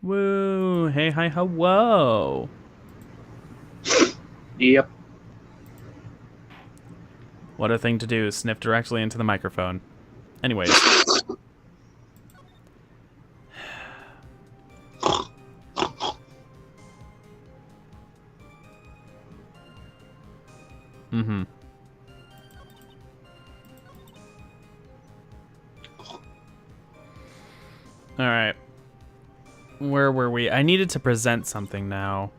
Woo! Hey, hi, whoa! Yep. What a thing to do, sniff directly into the microphone. Anyways. Mm-hmm. Alright. Where were we? I needed to present something now.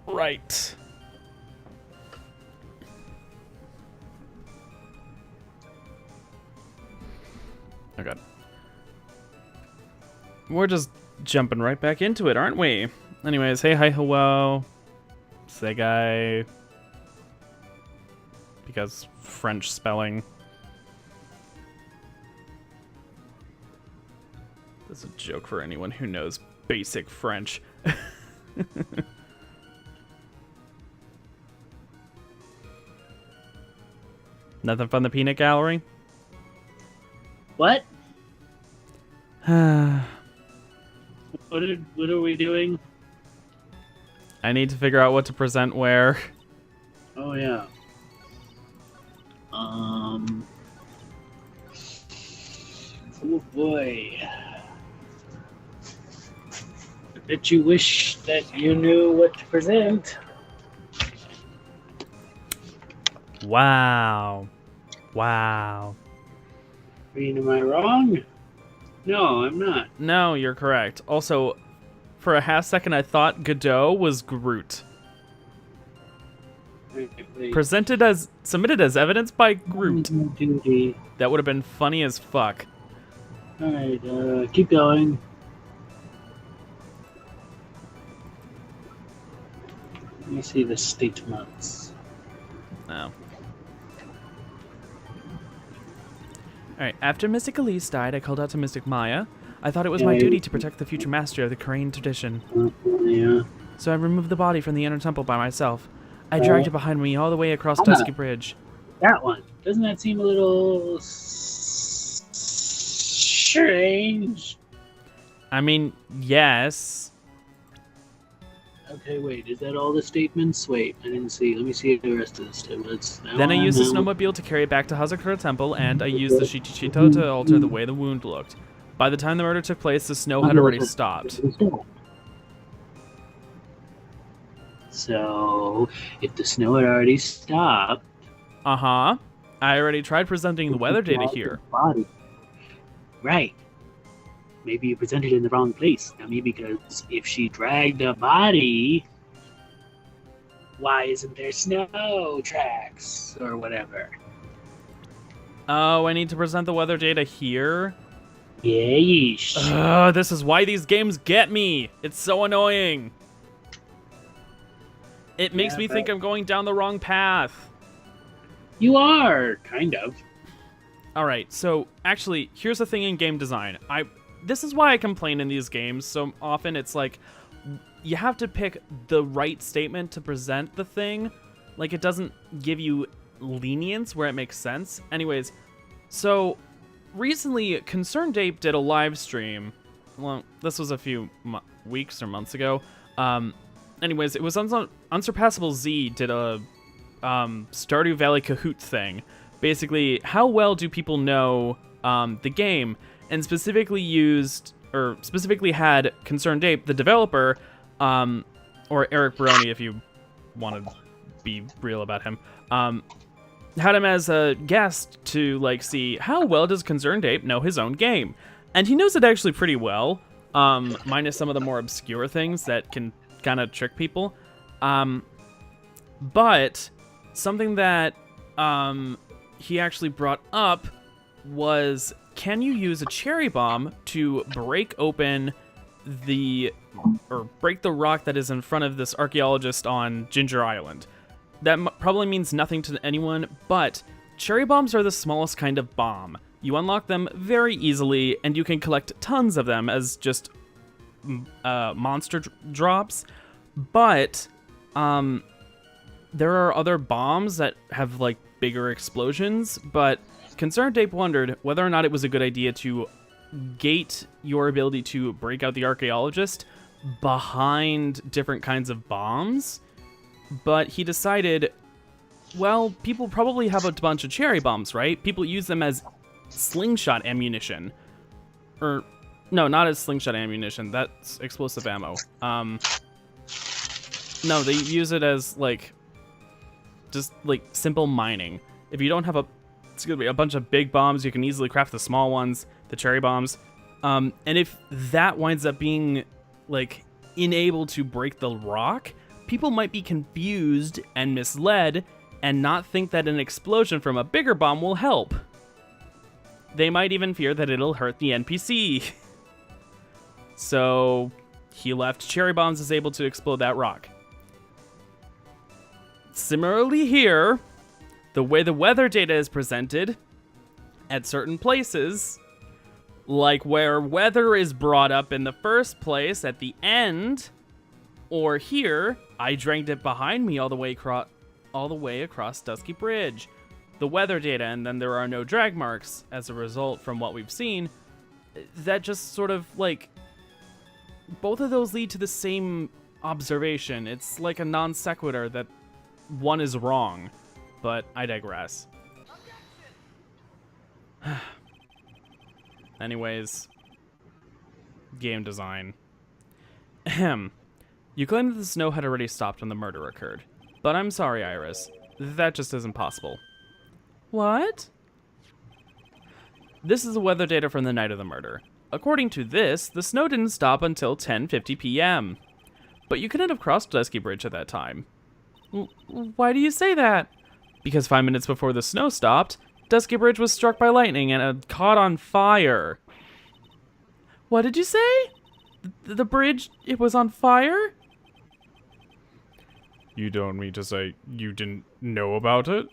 Right. Oh god. We're just jumping right back into it, aren't we? Anyways, hey, hi, hello. Say guy. Because French spelling. That's a joke for anyone who knows basic French. Nothing from the peanut gallery? What? I What are we doing? need to figure out what to present where. Oh yeah. Oh boy. I bet you wish that you knew what to present. Wow. Wow. I mean, am I wrong? No, I'm not. No, you're correct. Also, for a half second, I thought Godot was Groot. Wait. Submitted as evidence by Groot. Duty. That would have been funny as fuck. Alright, keep going. Let me see the statements. No. Alright, after Mystic Elise died, I called out to Mystic Maya. I thought it was my duty to protect the future master of the Crane tradition. Yeah. So I removed the body from the inner temple by myself. I dragged it behind me all the way across Dusky Bridge. That one. Doesn't that seem a little strange? I mean, yes. Okay, wait. Is that all the statements? Wait, I didn't see. Let me see the rest of the statements. Then I used the snowmobile to carry it back to Hazakura Temple, and I used the Shichichito to alter the way the wound looked. By the time the murder took place, the snow had already stopped. So, if the snow had already stopped... Uh-huh. I already tried presenting the weather data here. Body. Right. Maybe you presented it in the wrong place, dummy, because if she dragged a body, why isn't there snow tracks or whatever? Oh, I need to present the weather data here? Yeesh. Ugh, this is why these games get me. It's so annoying. It makes me think I'm going down the wrong path. You are, kind of. Alright, so actually, here's the thing in game design. This is why I complain in these games so often. It's like, you have to pick the right statement to present the thing. Like, it doesn't give you lenience where it makes sense. Anyways, so recently, Concerned Ape did a live stream. Well, this was a few weeks or months ago. Anyways, it was Unsurpassable Z did a Stardew Valley Kahoot thing. Basically, how well do people know the game? And specifically had Concerned Ape, the developer, or Eric Baroni, if you want to be real about him, had him as a guest to like see how well does Concerned Ape know his own game, and he knows it actually pretty well, minus some of the more obscure things that can kind of trick people. But something that he actually brought up was, can you use a cherry bomb to break open break the rock that is in front of this archaeologist on Ginger Island? That probably means nothing to anyone, but cherry bombs are the smallest kind of bomb. You unlock them very easily, and you can collect tons of them as just monster drops. But there are other bombs that have like bigger explosions, but Concerned Ape wondered whether or not it was a good idea to gate your ability to break out the archaeologist behind different kinds of bombs. But he decided, well, people probably have a bunch of cherry bombs, right? People use them as slingshot ammunition. Or, no, not as slingshot ammunition. That's explosive ammo. No, they use it as, like, just, like, simple mining. If you don't have a bunch of big bombs, you can easily craft the small ones, the cherry bombs. And if that winds up being, like, unable to break the rock, people might be confused and misled and not think that an explosion from a bigger bomb will help. They might even fear that it'll hurt the NPC. So he left cherry bombs as able to explode that rock. Similarly here, the way the weather data is presented at certain places, like where weather is brought up in the first place at the end, or here, I dragged it behind me all the way across Dusky Bridge. The weather data, and then there are no drag marks as a result from what we've seen. That just sort of, like, both of those lead to the same observation. It's like a non sequitur that one is wrong, but I digress. Anyways, game design. Ahem. You claim that the snow had already stopped when the murder occurred, but I'm sorry, Iris. That just isn't possible. What? This is the weather data from the night of the murder. According to this, the snow didn't stop until 10:50 p.m. But you couldn't have crossed Dusky Bridge at that time. Why do you say that? Because 5 minutes before the snow stopped, Dusky Bridge was struck by lightning and had caught on fire. What did you say? The bridge, it was on fire? You don't mean to say you didn't know about it?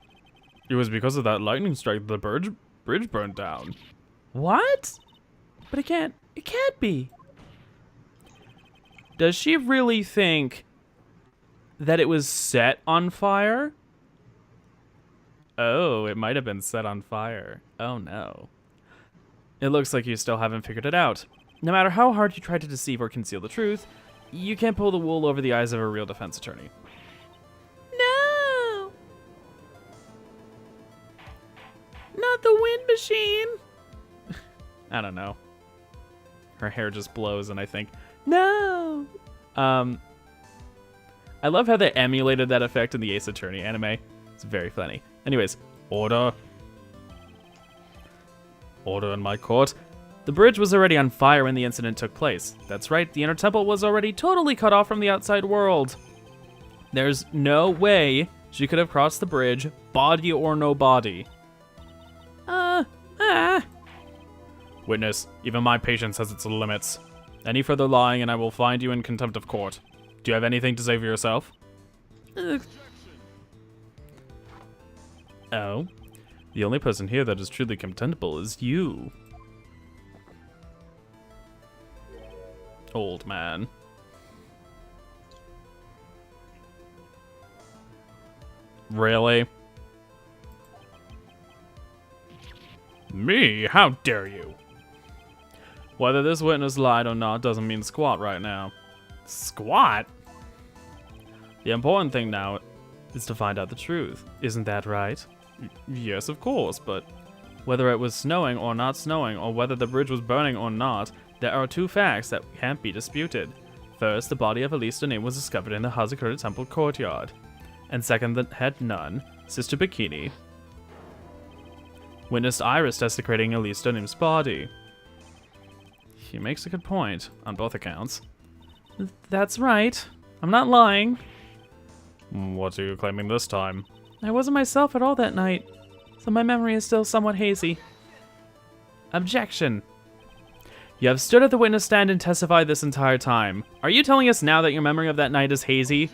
It was because of that lightning strike that the bridge burned down. What? But it can't be. Does she really think that it was set on fire? Oh, it might have been set on fire. Oh no. It looks like you still haven't figured it out. No matter how hard you try to deceive or conceal the truth, you can't pull the wool over the eyes of a real defense attorney. No! Not the wind machine! I don't know. Her hair just blows and I think, no! I love how they emulated that effect in the Ace Attorney anime. It's very funny. Anyways, order. Order in my court. The bridge was already on fire when the incident took place. That's right, the inner temple was already totally cut off from the outside world. There's no way she could have crossed the bridge, body or no body. Witness, even my patience has its limits. Any further lying and I will find you in contempt of court. Do you have anything to say for yourself? Oh? The only person here that is truly contemptible is you. Old man. Really? Me? How dare you? Whether this witness lied or not doesn't mean squat right now. Squat? The important thing now is to find out the truth. Isn't that right? Yes, of course, but whether it was snowing or not snowing, or whether the bridge was burning or not, there are two facts that can't be disputed. First, the body of Alista Nim was discovered in the Hazakura Temple courtyard. And second, the head nun, Sister Bikini, witnessed Iris desecrating Alista Nim's body. He makes a good point, on both accounts. That's right. I'm not lying. What are you claiming this time? I wasn't myself at all that night, so my memory is still somewhat hazy. Objection. You have stood at the witness stand and testified this entire time. Are you telling us now that your memory of that night is hazy?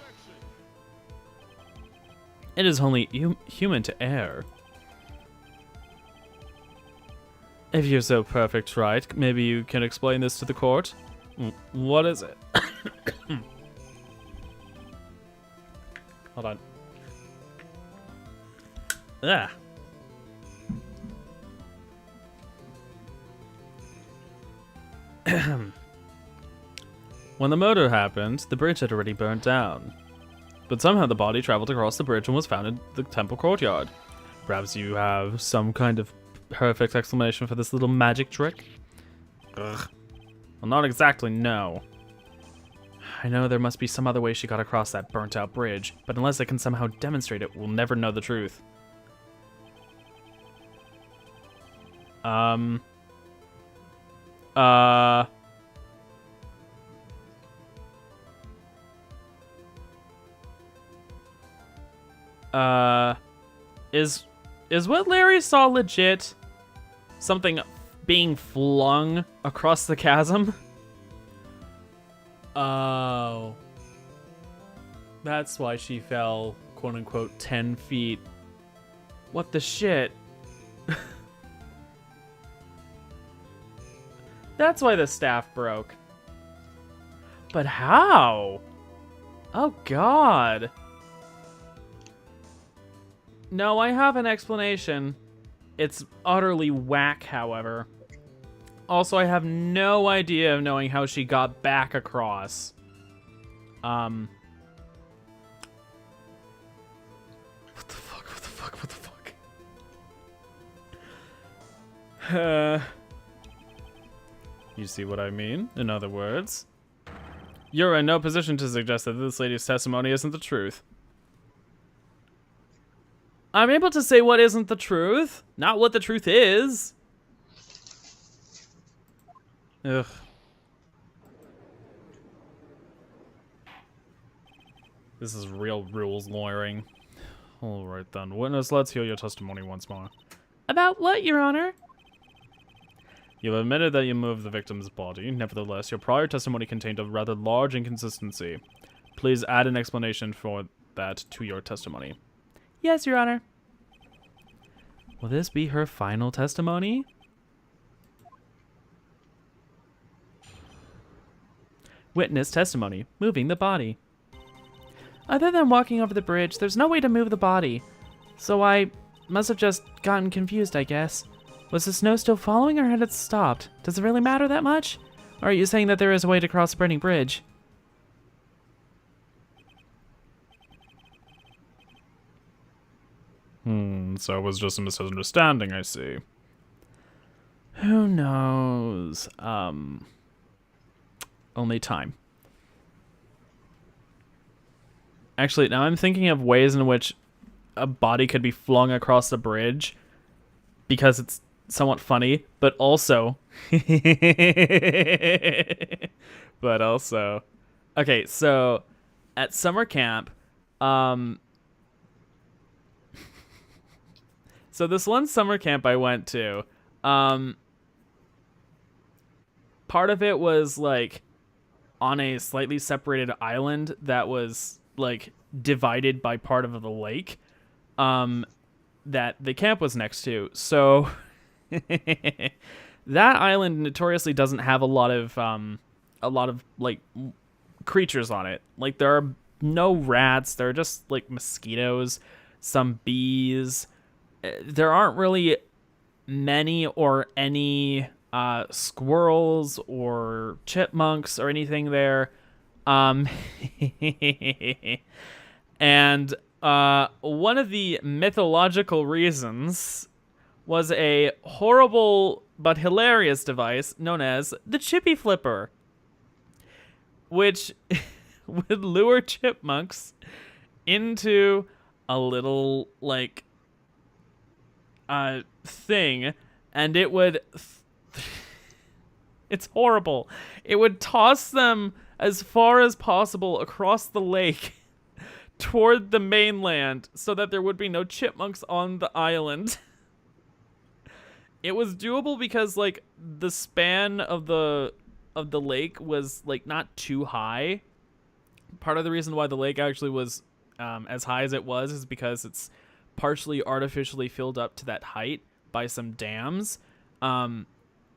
It is only human to err. If you're so perfect, right, maybe you can explain this to the court? What is it? Hold on. Ah. When the murder happened, the bridge had already burnt down. But somehow the body traveled across the bridge and was found in the temple courtyard. Perhaps you have some kind of perfect explanation for this little magic trick? Ugh. Well, not exactly, no. I know there must be some other way she got across that burnt-out bridge, but unless I can somehow demonstrate it, we'll never know the truth. Is what Larry saw legit? Something being flung across the chasm? Oh. That's why she fell, quote-unquote, 10 feet. What the shit? That's why the staff broke. But how? Oh, God. No, I have an explanation. It's utterly whack, however. Also, I have no idea of knowing how she got back across. What the fuck, what the fuck, what the fuck? You see what I mean? In other words, you're in no position to suggest that this lady's testimony isn't the truth. I'm able to say what isn't the truth, not what the truth is. Ugh. This is real rules lawyering. Alright then. Witness, let's hear your testimony once more. About what, Your Honor? You've admitted that you moved the victim's body. Nevertheless, your prior testimony contained a rather large inconsistency. Please add an explanation for that to your testimony. Yes, Your Honor. Will this be her final testimony? Witness testimony. Moving the body. Other than walking over the bridge, there's no way to move the body. So I must have just gotten confused, I guess. Was the snow still falling or had it stopped? Does it really matter that much? Or are you saying that there is a way to cross the burning bridge? So it was just a misunderstanding, I see. Who knows? Only time. Actually, now I'm thinking of ways in which a body could be flung across the bridge because it's somewhat funny, but also... Okay, so at summer camp, so this one summer camp I went to, part of it was like on a slightly separated island that was like divided by part of the lake that the camp was next to. So that island notoriously doesn't have a lot of like creatures on it. Like there are no rats, there are just like mosquitoes, some bees. There aren't really many or any squirrels or chipmunks or anything there. And one of the mythological reasons was a horrible but hilarious device known as the Chippy Flipper, which would lure chipmunks into a little, like, thing, and it would... It's horrible. It would toss them as far as possible across the lake toward the mainland so that there would be no chipmunks on the island. It was doable because, like, the span of the lake was, like, not too high. Part of the reason why the lake actually was as high as it was is because it's partially artificially filled up to that height by some dams.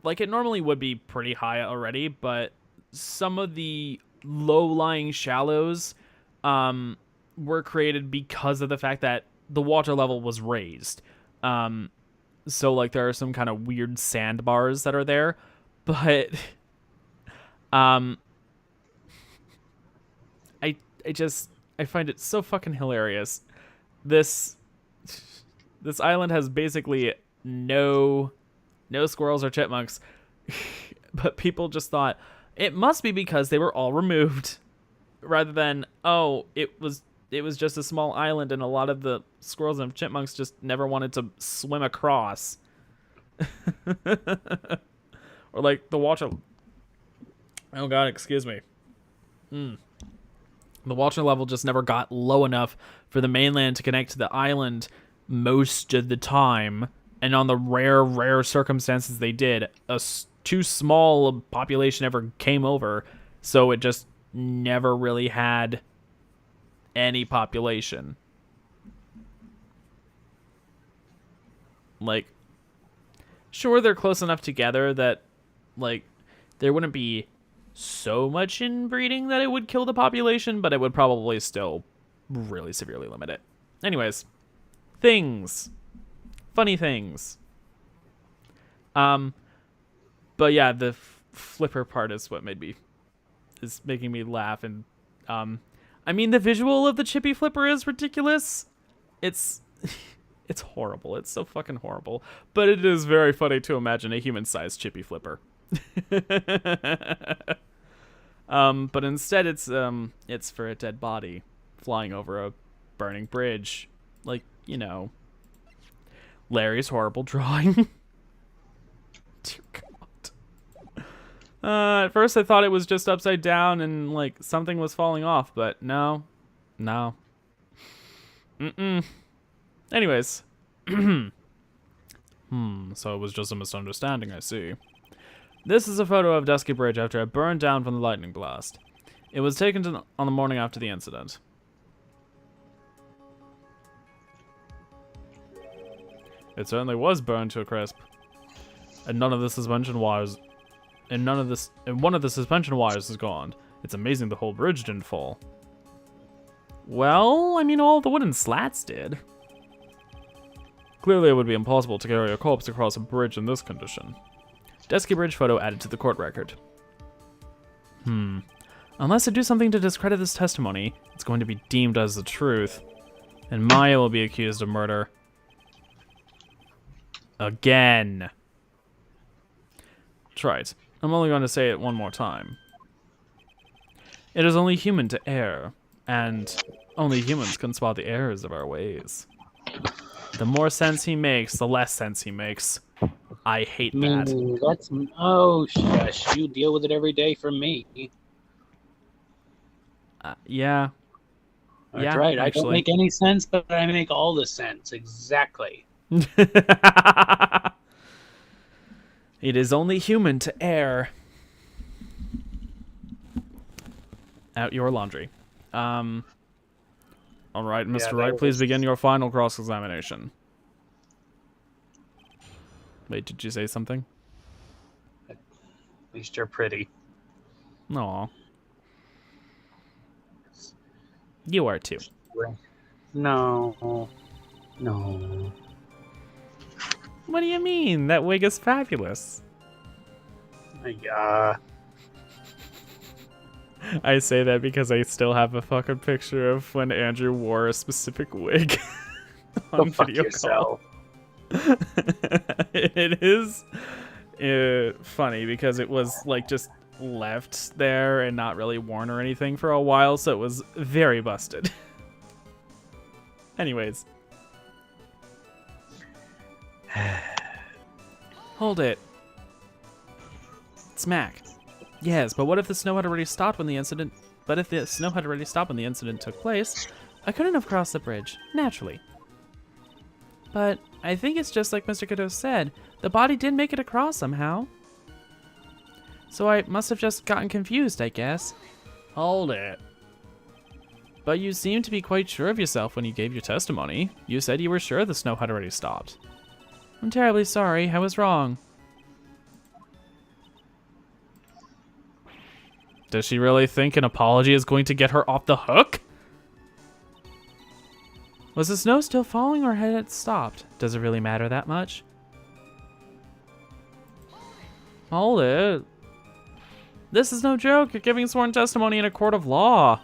Like, it normally would be pretty high already, but some of the low-lying shallows were created because of the fact that the water level was raised. So, like, there are some kind of weird sandbars that are there, but I find it so fucking hilarious. This island has basically no squirrels or chipmunks, but people just thought it must be because they were all removed, rather than, oh, it was just a small island and a lot of the squirrels and chipmunks just never wanted to swim across. Or like the water. Oh god, excuse me. The water level just never got low enough for the mainland to connect to the island most of the time. And on the rare circumstances they did, too small a population ever came over, so it just never really had any population. Like, sure, they're close enough together that, like, there wouldn't be so much inbreeding that it would kill the population, but it would probably still really severely limit it. Anyways, things. Funny things. But yeah, the flipper part is what is making me laugh. And I mean, the visual of the Chippy Flipper is ridiculous. It's horrible. It's so fucking horrible. But it is very funny to imagine a human-sized Chippy Flipper. But instead it's for a dead body flying over a burning bridge, like, you know, Larry's horrible drawing. Dear God. At first I thought it was just upside down and like something was falling off, but no. No. Anyways. So it was just a misunderstanding, I see. This is a photo of Dusky Bridge after it burned down from the lightning blast. It was taken on the morning after the incident. It certainly was burned to a crisp. And one of the suspension wires is gone. It's amazing the whole bridge didn't fall. Well, I mean, all the wooden slats did. Clearly, it would be impossible to carry a corpse across a bridge in this condition. Dusky Bridge photo added to the court record. Unless I do something to discredit this testimony, it's going to be deemed as the truth. And Maya will be accused of murder. Again. That's right. I'm only going to say it one more time. It is only human to err, and only humans can spot the errors of our ways. The more sense he makes, the less sense he makes. I hate that. Oh, shush. You deal with it every day from me. Yeah. That's right. Actually. I don't make any sense, but I make all the sense. Exactly. It is only human to err. Out your laundry. All right, Mr. Wright, please begin your final cross-examination. Wait, did you say something? At least you're pretty. Aw. You are too. No. No. What do you mean? That wig is fabulous. Yeah. I say that because I still have a fucking picture of when Andrew wore a specific wig on video call. It is funny because it was like just left there and not really worn or anything for a while, so it was very busted. Anyways. Hold it. Smack. Yes, but what if the snow had already stopped when the incident... But if the snow had already stopped when the incident took place, I couldn't have crossed the bridge, naturally. But I think it's just like Mr. Cadeau said. The body did make it across somehow. So I must have just gotten confused, I guess. Hold it. But you seemed to be quite sure of yourself when you gave your testimony. You said you were sure the snow had already stopped. I'm terribly sorry. I was wrong. Does she really think an apology is going to get her off the hook? Was the snow still falling or had it stopped? Does it really matter that much? Hold it. This is no joke. You're giving sworn testimony in a court of law.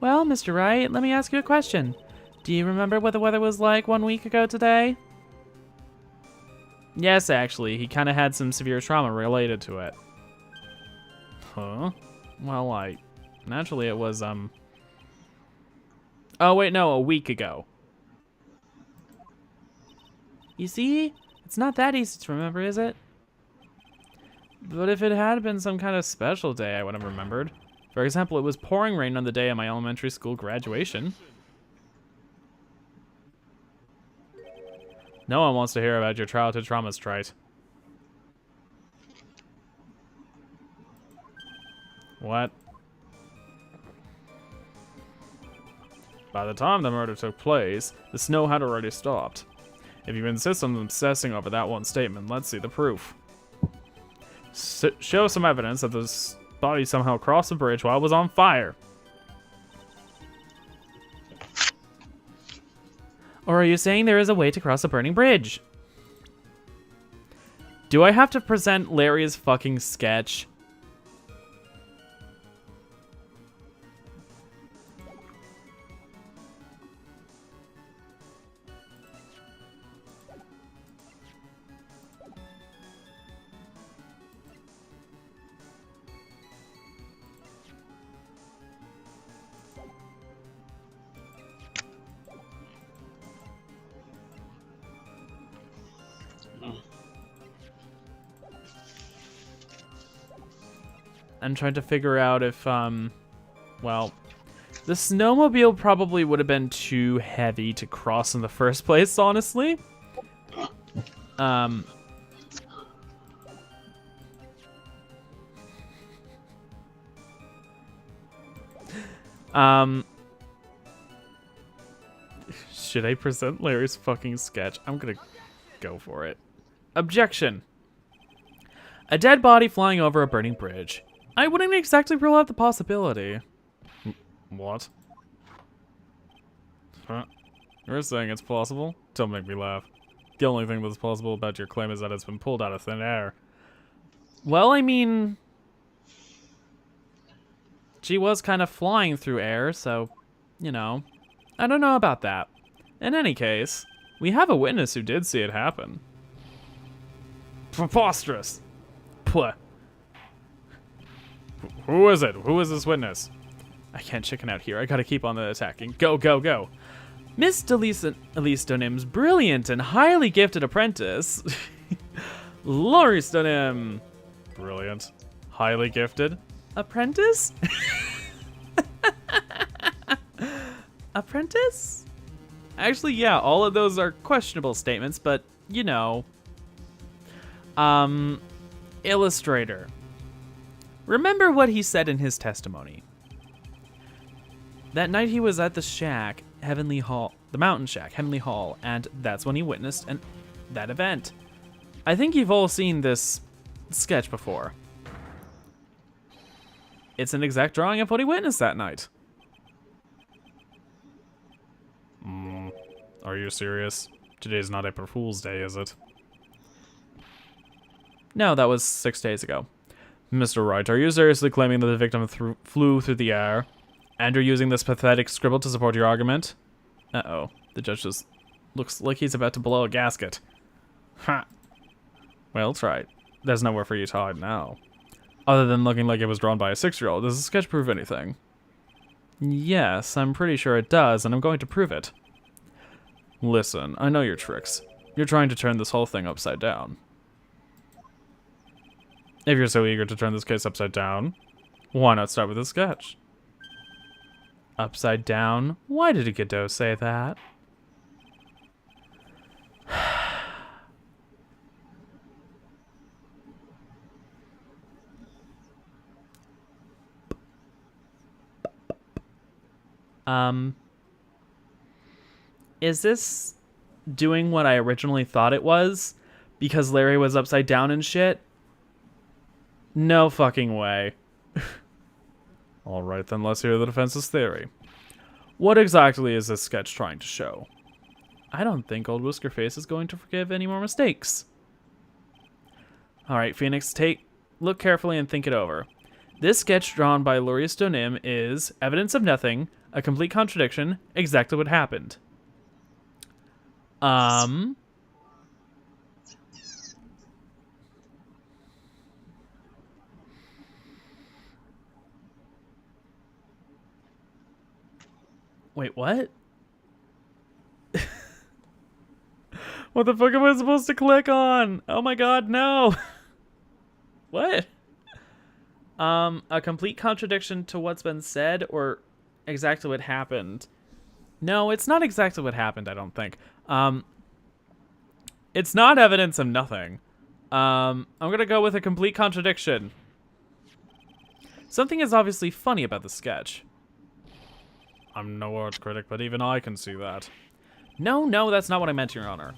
Well, Mr. Wright, let me ask you a question. Do you remember what the weather was like 1 week ago today? Yes, actually. He kind of had some severe trauma related to it. Huh? Well, naturally it was, Oh, wait, no, a week ago. You see? It's not that easy to remember, is it? But if it had been some kind of special day, I would have remembered. For example, it was pouring rain on the day of my elementary school graduation. No one wants to hear about your childhood traumas, Trite. What? By the time the murder took place, the snow had already stopped. If you insist on obsessing over that one statement, let's see the proof. Show some evidence that the body somehow crossed the bridge while it was on fire. Or are you saying there is a way to cross a burning bridge? Do I have to present Larry's fucking sketch? I'm trying to figure out if, well, the snowmobile probably would have been too heavy to cross in the first place, honestly. Should I present Larry's fucking sketch? I'm gonna go for it. Objection. A dead body flying over a burning bridge. I wouldn't exactly rule out the possibility. What? Huh? You're saying it's possible? Don't make me laugh. The only thing that's possible about your claim is that it's been pulled out of thin air. Well, I mean... she was kind of flying through air, so, you know. I don't know about that. In any case, we have a witness who did see it happen. Preposterous! Puh. Who is it? Who is this witness? I can't chicken out here. I gotta keep on the attacking. Go, go, go. Miss Elise Dunham's brilliant and highly gifted apprentice. Laurie Dunham. Brilliant. Highly gifted. Apprentice? Apprentice? Actually, yeah, all of those are questionable statements, but, you know. Illustrator. Remember what he said in his testimony. That night he was at the shack, Heavenly Hall, the mountain shack, Heavenly Hall, and that's when he witnessed that event. I think you've all seen this sketch before. It's an exact drawing of what he witnessed that night. Are you serious? Today's not April Fool's Day, is it? No, that was 6 days ago. Mr. Wright, are you seriously claiming that the victim flew through the air? And you're using this pathetic scribble to support your argument? Uh-oh. The judge just looks like he's about to blow a gasket. Ha! Well, it's right. There's nowhere for you to hide now. Other than looking like it was drawn by a 6-year-old, does the sketch prove anything? Yes, I'm pretty sure it does, and I'm going to prove it. Listen, I know your tricks. You're trying to turn this whole thing upside down. If you're so eager to turn this case upside down, why not start with a sketch? Upside down? Why did Godot say that? Is this doing what I originally thought it was? Because Larry was upside down and shit? No fucking way. Alright then, let's hear the defense's theory. What exactly is this sketch trying to show? I don't think old Whiskerface is going to forgive any more mistakes. Alright, Phoenix, look carefully and think it over. This sketch drawn by Laurie Dunham is evidence of nothing, a complete contradiction, exactly what happened. Wait, what? What the fuck am I supposed to click on? Oh my god, no! What? A complete contradiction to what's been said, or exactly what happened? No, it's not exactly what happened, I don't think. It's not evidence of nothing. I'm gonna go with a complete contradiction. Something is obviously funny about the sketch. I'm no art critic, but even I can see that. No, that's not what I meant, Your Honor.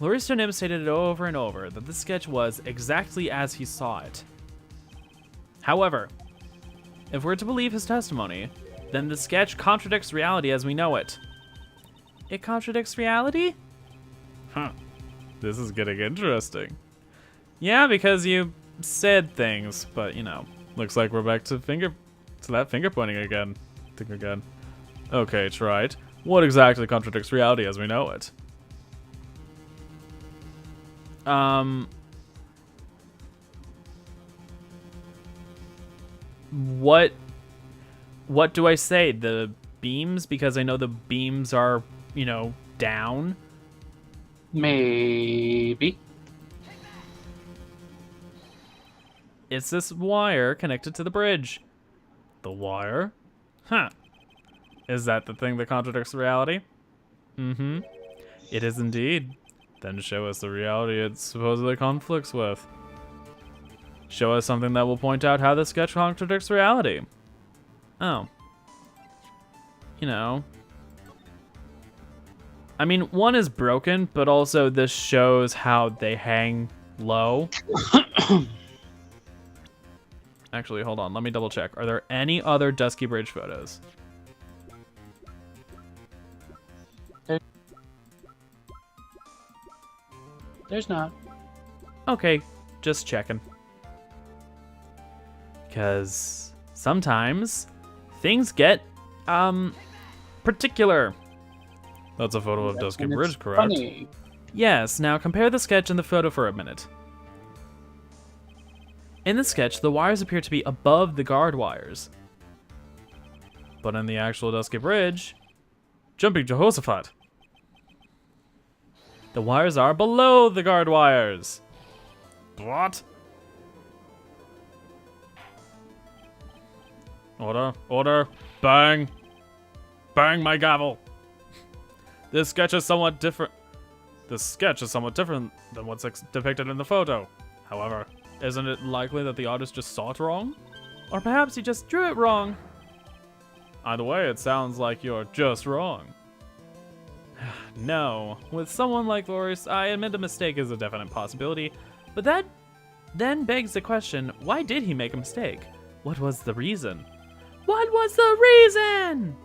Laurie Dunham stated it over and over that this sketch was exactly as he saw it. However, if we're to believe his testimony, then the sketch contradicts reality as we know it. It contradicts reality? Huh. This is getting interesting. Yeah, because you said things, but you know, looks like we're back to that finger pointing again. Think again. Okay, it's right. What exactly contradicts reality as we know it? What do I say? The beams? Because I know the beams are, you know, down. Maybe. It's this wire connected to the bridge. The wire? Huh. Is that the thing that contradicts reality? Mm-hmm. It is indeed. Then show us the reality it supposedly conflicts with. Show us something that will point out how the sketch contradicts reality. Oh. You know. I mean, one is broken, but also this shows how they hang low. Actually, hold on. Let me double check. Are there any other Dusky Bridge photos? There's not. Okay, just checking. Because sometimes things get, particular. That's a photo of Dusky Bridge, correct? Funny. Yes, now compare the sketch and the photo for a minute. In the sketch, the wires appear to be above the guard wires. But in the actual Dusky Bridge, jumping Jehoshaphat, the wires are below the guard wires. What? Order, order, bang. Bang my gavel. This sketch is somewhat different. This sketch is somewhat different than what's depicted in the photo. However, isn't it likely that the artist just saw it wrong? Or perhaps he just drew it wrong? Either way, it sounds like you're just wrong. No, with someone like Loris, I admit a mistake is a definite possibility, but that then begs the question, why did he make a mistake? What was the reason? What was the reason?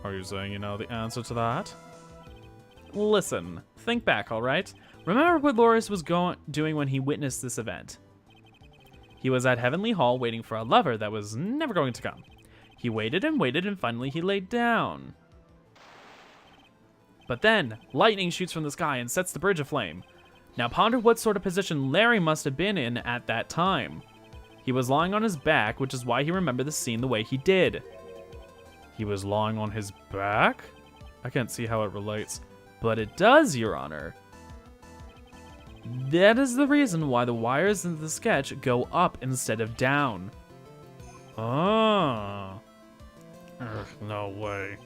Are you saying you know the answer to that? Listen, think back, alright? Remember what Loris was doing when he witnessed this event. He was at Heavenly Hall waiting for a lover that was never going to come. He waited and finally he laid down. But then, lightning shoots from the sky and sets the bridge aflame. Now ponder what sort of position Larry must have been in at that time. He was lying on his back, which is why he remembered the scene the way he did. He was lying on his back? I can't see how it relates, but it does, Your Honor. That is the reason why the wires in the sketch go up instead of down. Oh. No way.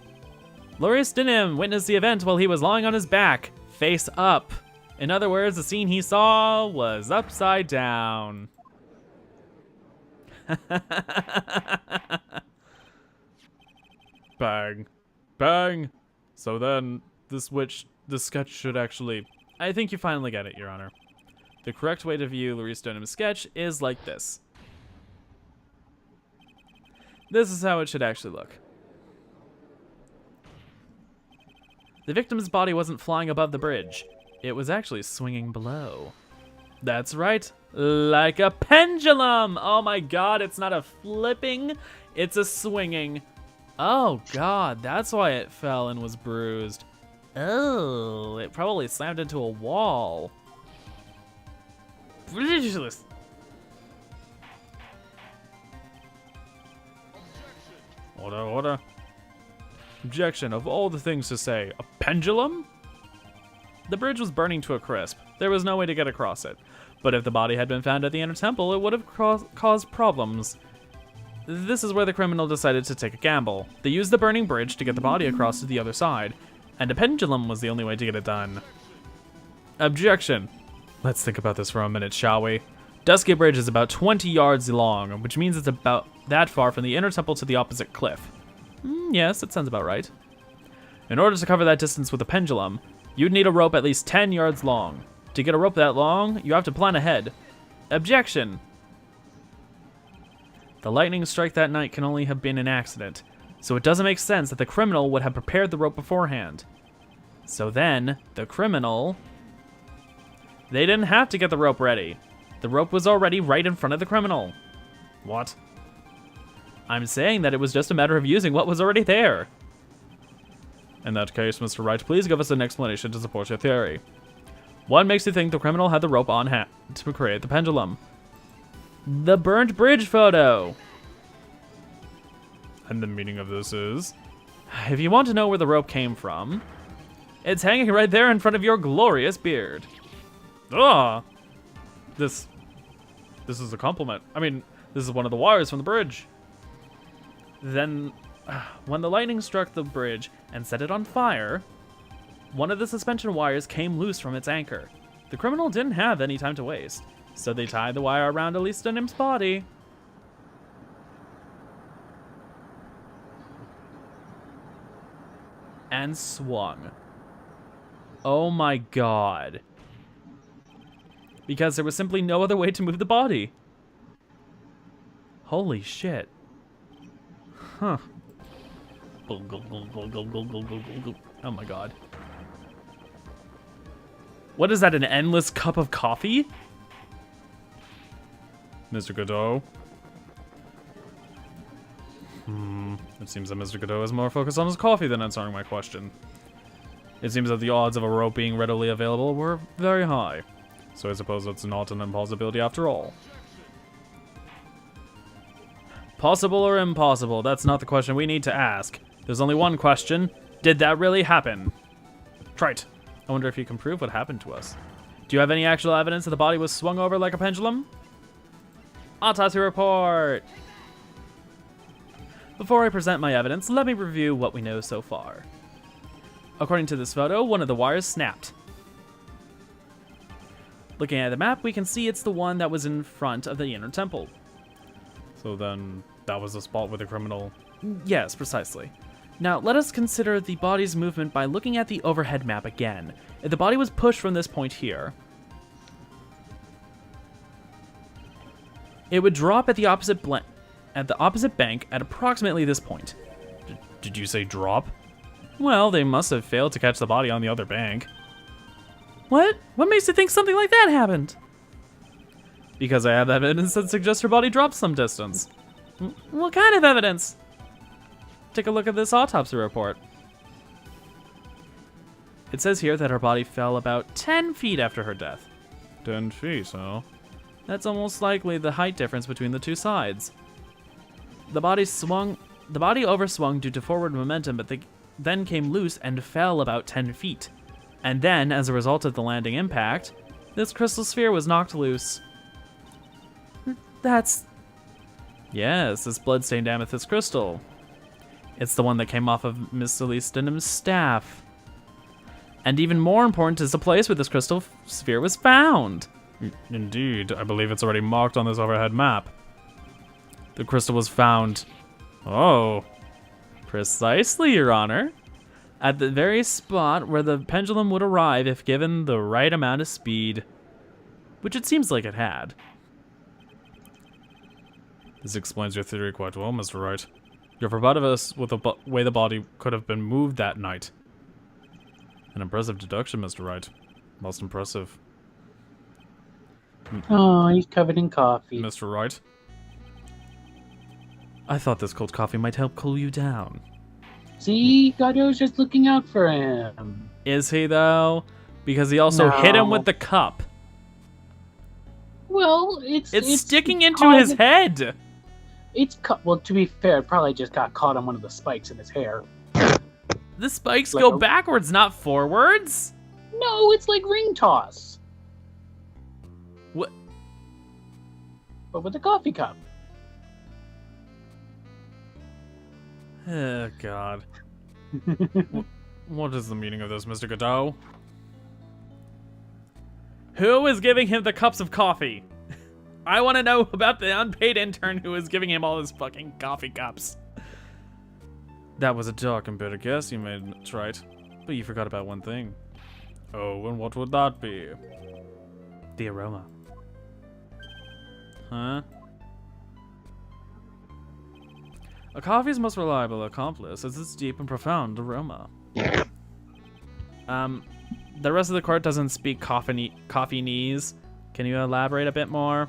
Loris didn't witness the event while he was lying on his back, face up. In other words, the scene he saw was upside down. Bang. Bang. So then, the sketch should actually... I think you finally get it, Your Honor. The correct way to view Loris Stoneham's sketch is like this. This is how it should actually look. The victim's body wasn't flying above the bridge. It was actually swinging below. That's right, like a pendulum! Oh my god, it's not a flipping, it's a swinging. Oh god, that's why it fell and was bruised. Oh, it probably slammed into a wall. Ridiculous. Order, order. Objection, of all the things to say, a pendulum? The bridge was burning to a crisp. There was no way to get across it. But if the body had been found at the inner temple, it would have caused problems. This is where the criminal decided to take a gamble. They used the burning bridge to get the body across to the other side, and a pendulum was the only way to get it done. Objection. Let's think about this for a minute, shall we? Dusky Bridge is about 20 yards long, which means it's about that far from the inner temple to the opposite cliff. Yes, that sounds about right. In order to cover that distance with a pendulum, you'd need a rope at least 10 yards long. To get a rope that long, you have to plan ahead. Objection! The lightning strike that night can only have been an accident, so it doesn't make sense that the criminal would have prepared the rope beforehand. So then, the criminal... They didn't have to get the rope ready. The rope was already right in front of the criminal. What? I'm saying that it was just a matter of using what was already there. In that case, Mr. Wright, please give us an explanation to support your theory. What makes you think the criminal had the rope on hand to create the pendulum? The burnt bridge photo! And the meaning of this is? If you want to know where the rope came from, it's hanging right there in front of your glorious beard. Ugh! This This is a compliment. I mean, this is one of the wires from the bridge. Then, when the lightning struck the bridge and set it on fire, one of the suspension wires came loose from its anchor. The criminal didn't have any time to waste, so they tied the wire around Elise Denham's body. And swung. Oh my god. Because there was simply no other way to move the body. Holy shit. Huh. Oh my god. What is that, an endless cup of coffee? Mr. Godot? It seems that Mr. Godot is more focused on his coffee than answering my question. It seems that the odds of a rope being readily available were very high. So I suppose it's not an impossibility after all. Possible or impossible? That's not the question we need to ask. There's only one question. Did that really happen? Trite. I wonder if you can prove what happened to us. Do you have any actual evidence that the body was swung over like a pendulum? Autopsy report! Before I present my evidence, let me review what we know so far. According to this photo, one of the wires snapped. Looking at the map, we can see it's the one that was in front of the inner temple. So then, that was the spot where the criminal... Yes, precisely. Now, let us consider the body's movement by looking at the overhead map again. If the body was pushed from this point here, it would drop at the opposite bank at approximately this point. Did you say drop? Well, they must have failed to catch the body on the other bank. What? What makes you think something like that happened? Because I have evidence that suggests her body dropped some distance. What kind of evidence? Take a look at this autopsy report. It says here that her body fell about 10 feet after her death. 10 feet, huh? That's almost likely the height difference between the two sides. The body overswung due to forward momentum, but then came loose and fell about 10 feet. And then, as a result of the landing impact, this crystal sphere was knocked loose. Yes, this blood-stained amethyst crystal. It's the one that came off of Miss Elise Denham's staff. And even more important is the place where this crystal sphere was found. Indeed, I believe it's already marked on this overhead map. The crystal was found... Oh. Precisely, Your Honor. At the very spot where the pendulum would arrive if given the right amount of speed. Which it seems like it had. This explains your theory quite well, Mr. Wright. You're provided us with the way the body could have been moved that night. An impressive deduction, Mr. Wright. Most impressive. Oh, he's covered in coffee. Mr. Wright? I thought this cold coffee might help cool you down. See, Godot's just looking out for him. Is he, though? Because he also hit him with the cup. Well, it's sticking into his head. Well, to be fair, it probably just got caught on one of the spikes in his hair. The spikes go backwards, not forwards? No, it's like ring toss. What? But with a coffee cup. Oh, God. What is the meaning of this, Mr. Godot? Who is giving him the cups of coffee? I want to know about the unpaid intern who is giving him all his fucking coffee cups. That was a dark and bitter guess you made, that's right. But you forgot about one thing. Oh, and what would that be? The aroma. Huh? A coffee's most reliable accomplice is its deep and profound aroma. The rest of the court doesn't speak coffee-nese. Can you elaborate a bit more?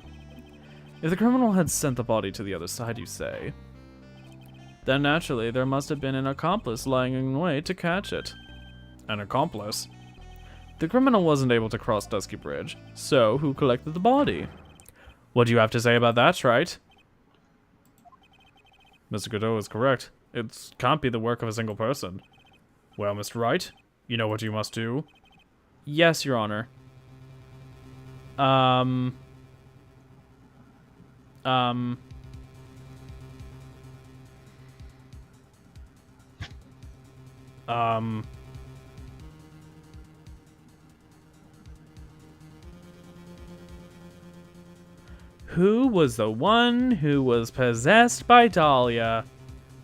If the criminal had sent the body to the other side, you say, then naturally there must have been an accomplice lying in wait to catch it. An accomplice? The criminal wasn't able to cross Dusky Bridge, so who collected the body? What do you have to say about that, right? Mr. Godot is correct. It can't be the work of a single person. Well, Mr. Wright, you know what you must do? Yes, Your Honor. Um... Who was the one who was possessed by Dahlia?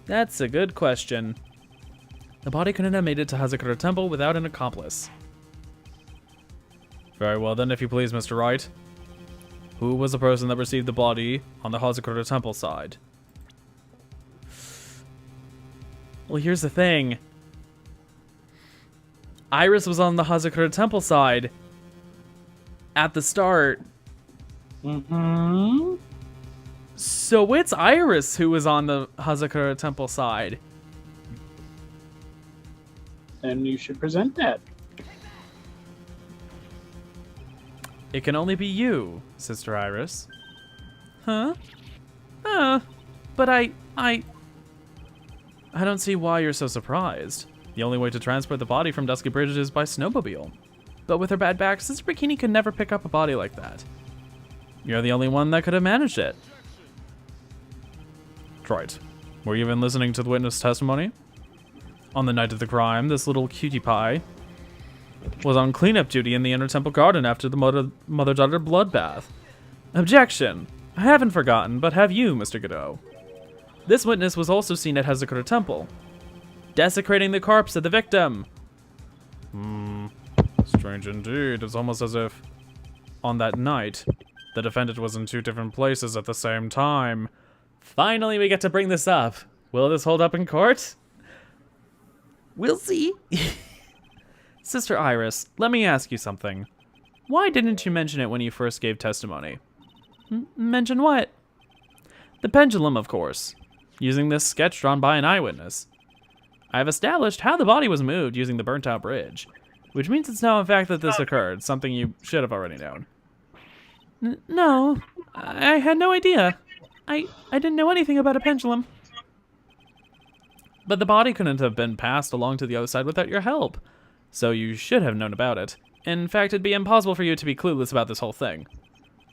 That's a good question. The body couldn't have made it to Hazakura Temple without an accomplice. Very well then, if you please, Mr. Wright. Who was the person that received the body on the Hazakura Temple side? Well, here's the thing. Iris was on the Hazakura Temple side at the start. Mm-hmm. So it's Iris who was on the Hazakura Temple side. And you should present that. It can only be you, Sister Iris. Huh? But I don't see why you're so surprised. The only way to transport the body from Dusky Bridge is by snowmobile. But with her bad back, Sister Bikini could never pick up a body like that. You're the only one that could have managed it. Right. Were you even listening to the witness testimony? On the night of the crime, this little cutie pie was on cleanup duty in the inner temple garden after the mother-daughter bloodbath. Objection! I haven't forgotten, but have you, Mr. Godot? This witness was also seen at Hazakura Temple, desecrating the corpse of the victim. Strange indeed. It's almost as if, on that night, the defendant was in two different places at the same time. Finally, we get to bring this up. Will this hold up in court? We'll see. Sister Iris, let me ask you something. Why didn't you mention it when you first gave testimony? Mention what? The pendulum, of course. Using this sketch drawn by an eyewitness. I have established how the body was moved using the burnt-out bridge, which means it's now a fact that this occurred, something you should have already known. No, I had no idea. I didn't know anything about a pendulum. But the body couldn't have been passed along to the other side without your help, so you should have known about it. In fact, it'd be impossible for you to be clueless about this whole thing.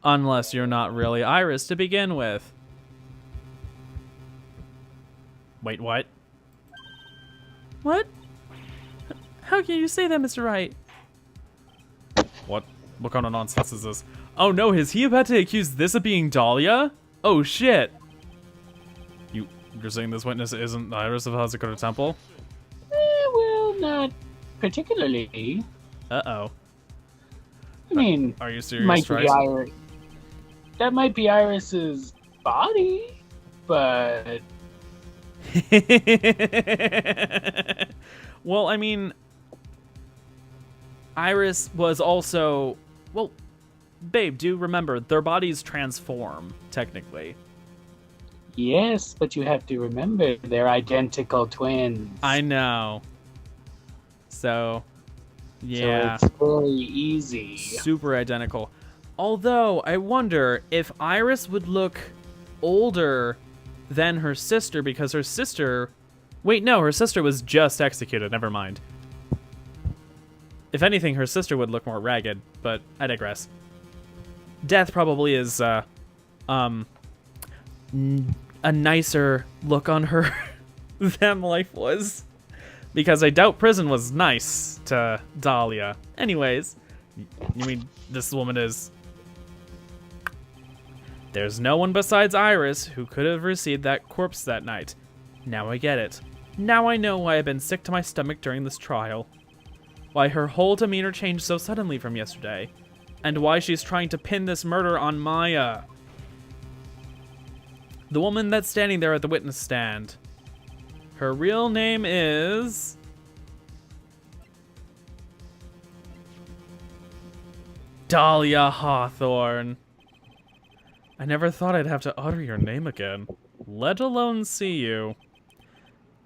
Unless you're not really Iris to begin with. Wait, what? What? How can you say that, Mr. Wright? What kind of nonsense is this? Oh no, is he about to accuse this of being Dahlia? Oh shit. You're saying this witness isn't Iris of Hazakura Temple? Well, not particularly. Uh-oh. I mean, are you serious, might right? be Iris. That might be Iris's body, but... Well, I mean, Iris was also... Well, babe, do remember, their bodies transform, technically. Yes, but you have to remember, they're identical twins. I know. So, yeah. So it's very easy. Super identical. Although, I wonder if Iris would look older than her sister, because her sister... Wait, no, her sister was just executed, never mind. If anything, her sister would look more ragged, but I digress. Death probably is, a nicer look on her than life was. Because I doubt prison was nice to Dahlia. Anyways, you mean this woman is... There's no one besides Iris who could have received that corpse that night. Now I get it. Now I know why I've been sick to my stomach during this trial. Why her whole demeanor changed so suddenly from yesterday. And why she's trying to pin this murder on Maya. The woman that's standing there at the witness stand. Her real name is... Dahlia Hawthorne. I never thought I'd have to utter your name again, let alone see you.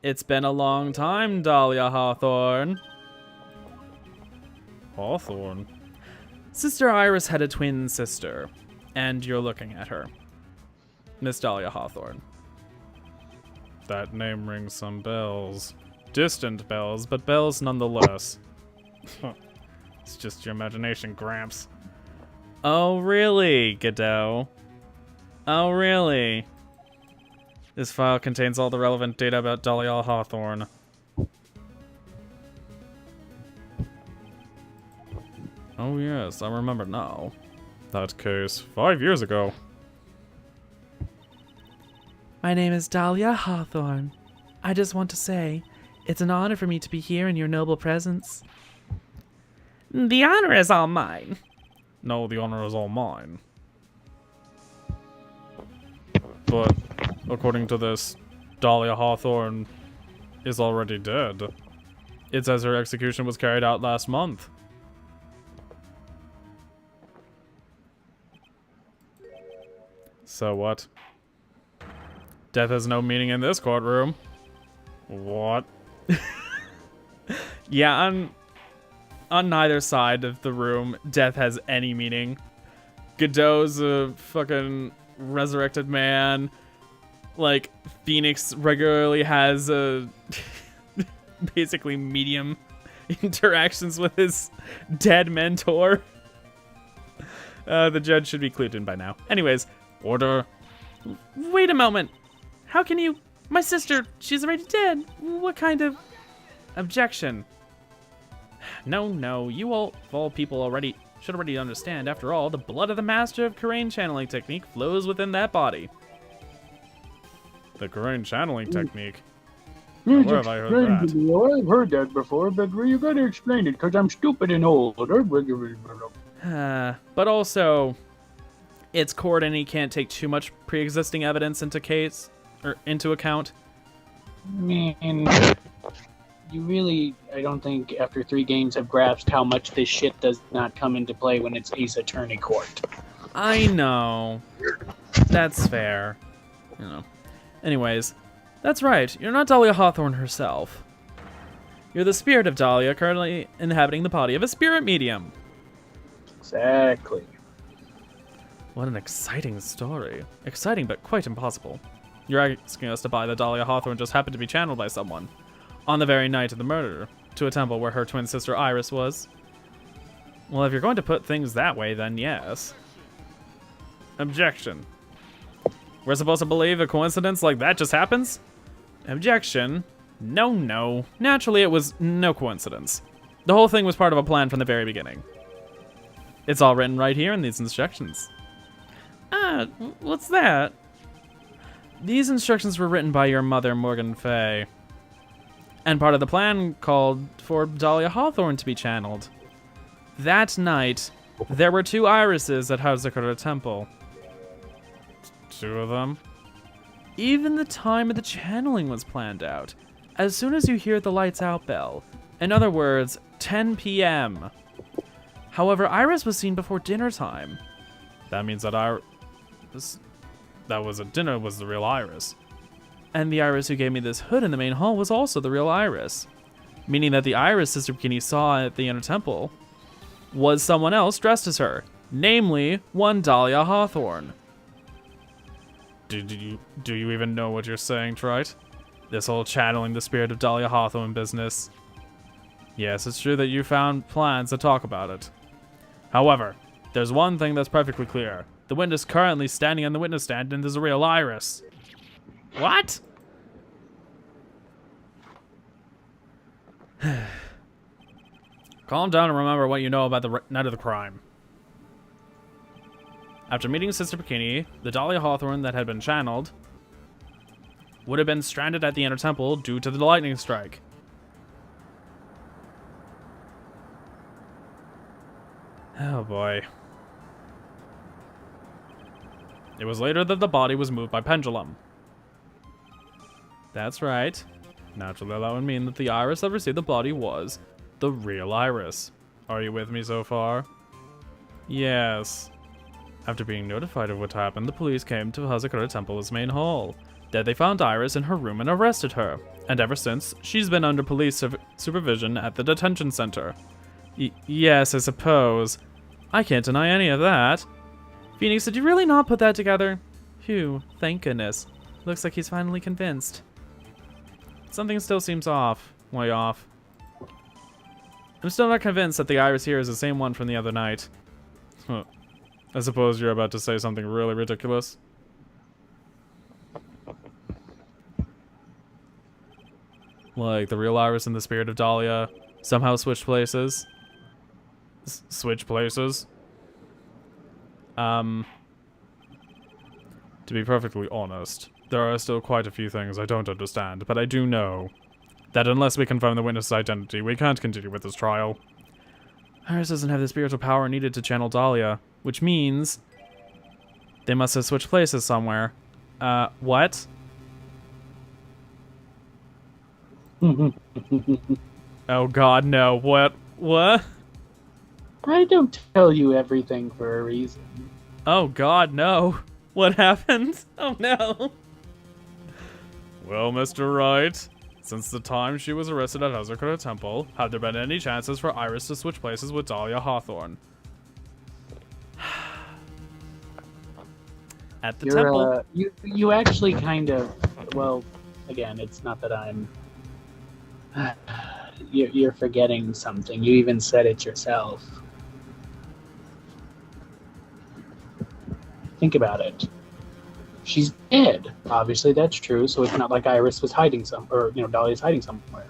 It's been a long time, Dahlia Hawthorne. Hawthorne? Sister Iris had a twin sister, and you're looking at her. Miss Dahlia Hawthorne. That name rings some bells. Distant bells, but bells nonetheless. It's just your imagination, Gramps. Oh, really, Godot? Oh, really? This file contains all the relevant data about Dahlia Hawthorne. Oh yes, I remember now. That case, 5 years ago. My name is Dahlia Hawthorne. I just want to say, it's an honor for me to be here in your noble presence. The honor is all mine. No, the honor is all mine. But, according to this, Dahlia Hawthorne is already dead. It says her execution was carried out last month. So what? Death has no meaning in this courtroom. What? Yeah, on neither side of the room, death has any meaning. Godot's a fucking resurrected man. Like, Phoenix regularly has a basically medium interactions with his dead mentor. The judge should be clued in by now. Anyways, order. Wait a moment. How can you... My sister, she's already dead. What kind of... Objection. No, you all people should already understand. After all, the blood of the master of Karain channeling technique flows within that body. The Karain channeling technique? Please Where have I heard explain that? to me. Oh, I've heard that before, but you gotta explain it, because I'm stupid and old. But also, it's court and he can't take too much pre-existing evidence into account. Man, you really, I don't think after 3 games have grasped how much this shit does not come into play when it's Ace Attorney Court. I know. That's fair. You know. Anyways, that's right. You're not Dahlia Hawthorne herself. You're the spirit of Dahlia, currently inhabiting the body of a spirit medium. Exactly. What an exciting story. Exciting, but quite impossible. You're asking us to buy that Dahlia Hawthorne just happened to be channeled by someone, on the very night of the murder, to a temple where her twin sister Iris was. Well, if you're going to put things that way, then yes. Objection. We're supposed to believe a coincidence like that just happens? Objection. No. Naturally, it was no coincidence. The whole thing was part of a plan from the very beginning. It's all written right here in these instructions. What's that? These instructions were written by your mother, Morgan Fay. And part of the plan called for Dahlia Hawthorne to be channeled. That night, there were 2 irises at Hazakura Temple. 2 of them? Even the time of the channeling was planned out. As soon as you hear the lights out bell. In other words, 10 p.m. However, Iris was seen before dinner time. That means that that was at dinner was the real Iris. And the Iris who gave me this hood in the main hall was also the real Iris. Meaning that the Iris Sister Bikini saw at the inner temple was someone else dressed as her. Namely, one Dahlia Hawthorne. Do you even know what you're saying, Trite? This whole channeling the spirit of Dahlia Hawthorne business. Yes, it's true that you found plans to talk about it. However, there's one thing that's perfectly clear. The witness currently standing on the witness stand and is a real Iris. What? Calm down and remember what you know about the night of the crime. After meeting Sister Bikini, the Dahlia Hawthorne that had been channeled would have been stranded at the inner temple due to the lightning strike. Oh boy. It was later that the body was moved by pendulum. That's right. Naturally, that would mean that the Iris that received the body was the real Iris. Are you with me so far? Yes. After being notified of what happened, the police came to Hazakura Temple's main hall. There they found Iris in her room and arrested her. And ever since, she's been under police supervision at the detention center. Yes, I suppose. I can't deny any of that. Phoenix, did you really not put that together? Phew, thank goodness. Looks like he's finally convinced. Something still seems off. Way off. I'm still not convinced that the Iris here is the same one from the other night. Huh. I suppose you're about to say something really ridiculous. Like, the real Iris and the spirit of Dahlia somehow switched places. Switch places. To be perfectly honest, there are still quite a few things I don't understand, but I do know that unless we confirm the witness's identity, we can't continue with this trial. Iris doesn't have the spiritual power needed to channel Dahlia, which means they must have switched places somewhere. What? Oh god, no. What? What? I don't tell you everything for a reason. Oh god, no. What happened? Oh no. Well, Mr. Wright, since the time she was arrested at Hazakura Temple, have there been any chances for Iris to switch places with Dahlia Hawthorne? At the temple. You actually kind of, well, again, it's not that I'm... You're forgetting something. You even said it yourself. Think about it. She's dead. Obviously, that's true. So it's not like Iris was hiding Dahlia's hiding somewhere.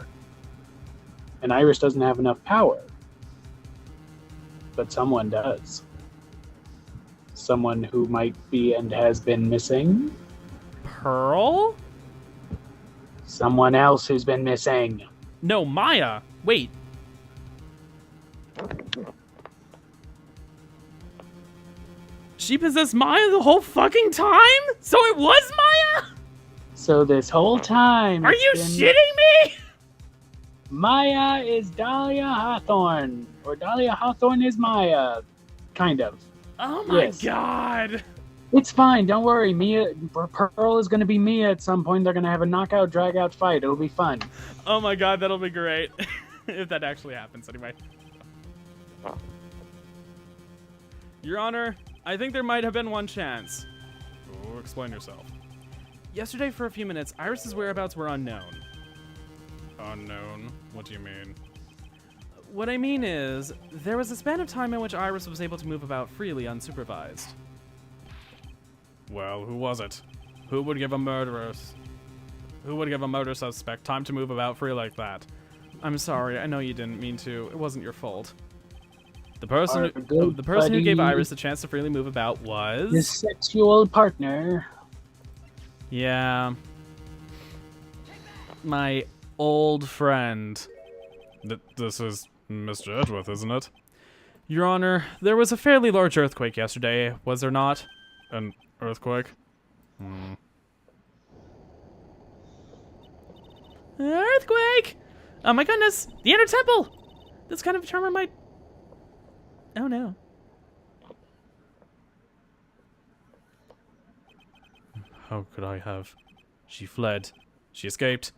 And Iris doesn't have enough power. But someone does. Someone who might be and has been missing. Pearl? Someone else who's been missing. No, Maya. Wait. She possessed Maya the whole fucking time? So it was Maya? So this whole time... Are you shitting me? Maya is Dahlia Hawthorne. Or Dahlia Hawthorne is Maya. Kind of. Oh my Yes. god. It's fine, don't worry. Pearl is going to be Mia at some point. They're going to have a knockout, drag-out fight. It'll be fun. Oh my god, that'll be great. If that actually happens, anyway. Your Honor, I think there might have been one chance. Oh, explain yourself. Yesterday, for a few minutes, Iris's whereabouts were unknown. Unknown? What do you mean? What I mean is, there was a span of time in which Iris was able to move about freely unsupervised. Well, who was it? Who would give a murder suspect time to move about free like that? I'm sorry, I know you didn't mean to. It wasn't your fault. The person who gave Iris the chance to freely move about was... His sexual partner. Yeah. My old friend. This is Mr. Edgeworth, isn't it? Your Honor, there was a fairly large earthquake yesterday, was there not? An earthquake? Earthquake! Oh my goodness! The Inner Temple! This kind of charmer might... Oh no. How could I have? She fled. She escaped.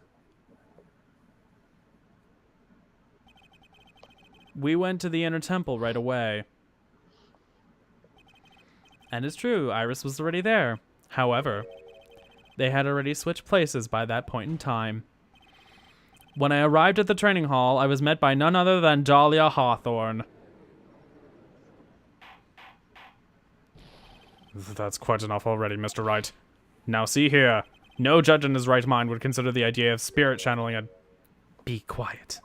We went to the Inner Temple right away. And it's true, Iris was already there. However, they had already switched places by that point in time. When I arrived at the training hall, I was met by none other than Dahlia Hawthorne. That's quite enough already, Mr. Wright. Now see here. No judge in his right mind would consider the idea of spirit channeling a... Be quiet.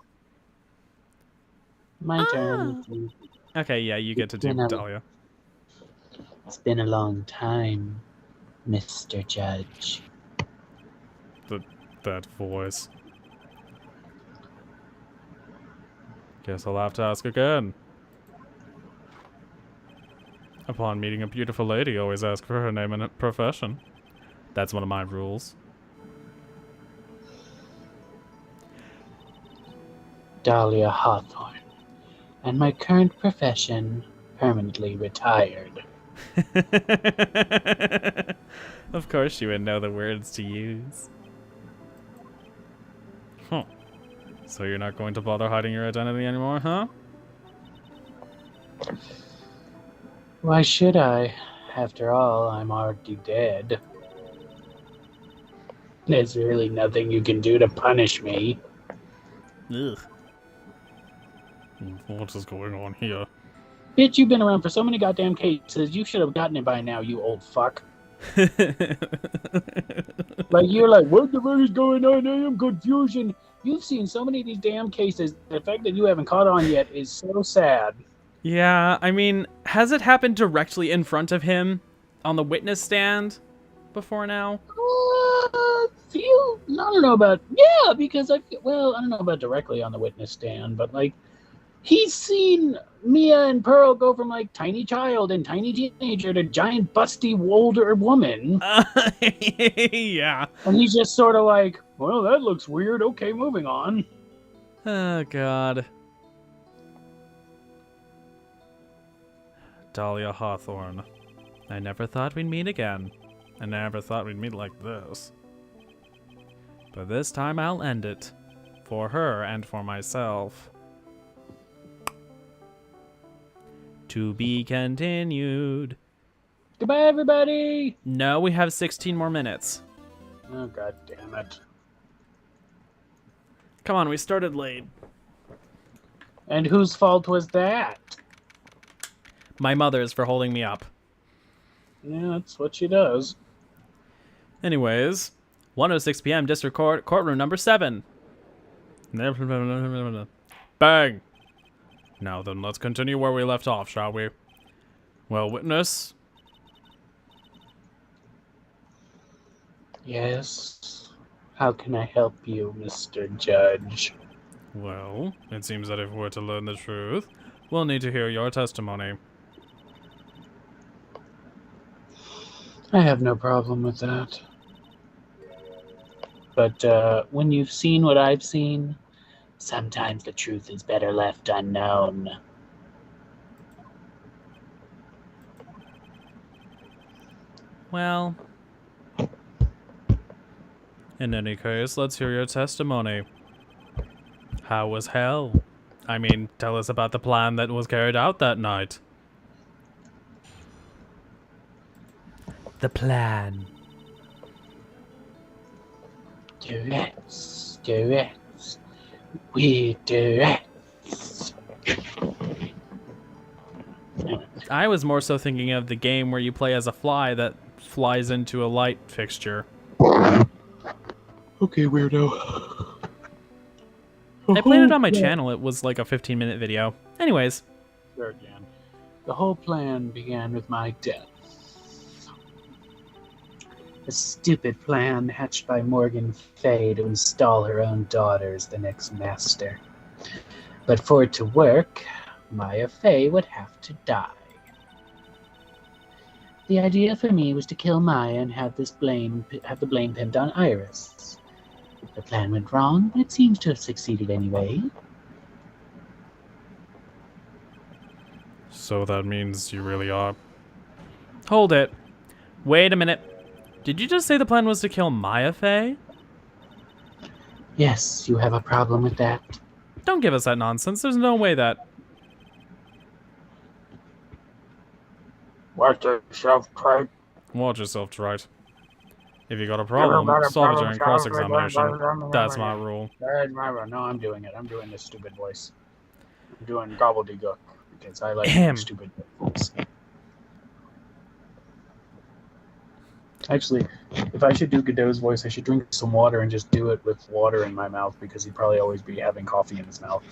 My turn. Okay, yeah, you get to do Dahlia. It's been a long time, Mr. Judge. That voice. Guess I'll have to ask again. Upon meeting a beautiful lady, always ask for her name and profession. That's one of my rules. Dahlia Hawthorne. And my current profession, permanently retired. Of course you would know the words to use. Huh. So you're not going to bother hiding your identity anymore, huh? Why should I? After all, I'm already dead. There's really nothing you can do to punish me. Ugh. What is going on here? Bitch, you've been around for so many goddamn cases, you should have gotten it by now, you old fuck. Like, you're like, what the fuck is going on? I am confusion. You've seen so many of these damn cases. The fact that you haven't caught on yet is so sad. Yeah, I mean, has it happened directly in front of him on the witness stand before now? I don't know about, yeah, because I don't know about directly on the witness stand, but like, he's seen Mia and Pearl go from like tiny child and tiny teenager to giant busty older woman. Yeah. And he's just sort of like, well, that looks weird. Okay, moving on. Oh, God. Dahlia Hawthorne. I never thought we'd meet again. I never thought we'd meet like this. But this time I'll end it. For her and for myself. To be continued. Goodbye, everybody. No, we have 16 more minutes. Oh, God damn it. Come on, we started late. And whose fault was that? My mother's for holding me up. Yeah, that's what she does. Anyways, 1:06 p.m. District Court, courtroom number 7. Bang! Now then, let's continue where we left off, shall we? Well, witness? Yes. How can I help you, Mr. Judge? Well, it seems that if we're to learn the truth, we'll need to hear your testimony. I have no problem with that. But when you've seen what I've seen, sometimes the truth is better left unknown. Well, in any case, let's hear your testimony. How was hell? I mean, tell us about the plan that was carried out that night. The plan. Duets. We duets. I was more so thinking of the game where you play as a fly that flies into a light fixture. Okay, weirdo. I played it on my channel. It was like a 15-minute video. Anyways. There again. The whole plan began with my death. A stupid plan hatched by Morgan Fay to install her own daughter as the next master. But for it to work, Maya Fay would have to die. The idea for me was to kill Maya and have the blame pinned on Iris. The plan went wrong, but it seems to have succeeded anyway. So that means you really are... Hold it. Wait a minute. Did you just say the plan was to kill Maya Fay? Yes, you have a problem with that? Don't give us that nonsense. There's no way that... Watch yourself, Trey. Watch yourself, Trite. If you got a problem, solve it during cross-examination. That's my rule. No, I'm doing it. I'm doing this stupid voice. I'm doing gobbledygook because I like stupid voice. Actually, if I should do Godot's voice, I should drink some water and just do it with water in my mouth because he'd probably always be having coffee in his mouth.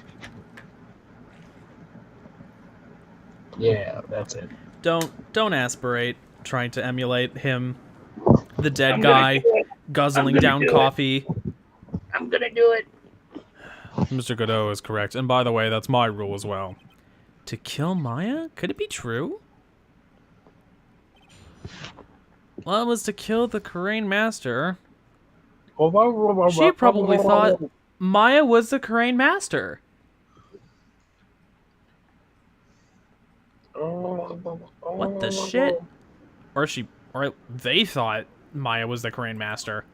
Yeah, that's it. Don't aspirate, trying to emulate him. The dead guy, guzzling down coffee. I'm gonna do it. Mr. Godot is correct. And by the way, that's my rule as well. To kill Maya? Could it be true? Well, it was to kill the Karain Master. She probably thought Maya was the Karain Master. What the shit? Or they thought Maya was the Karain Master.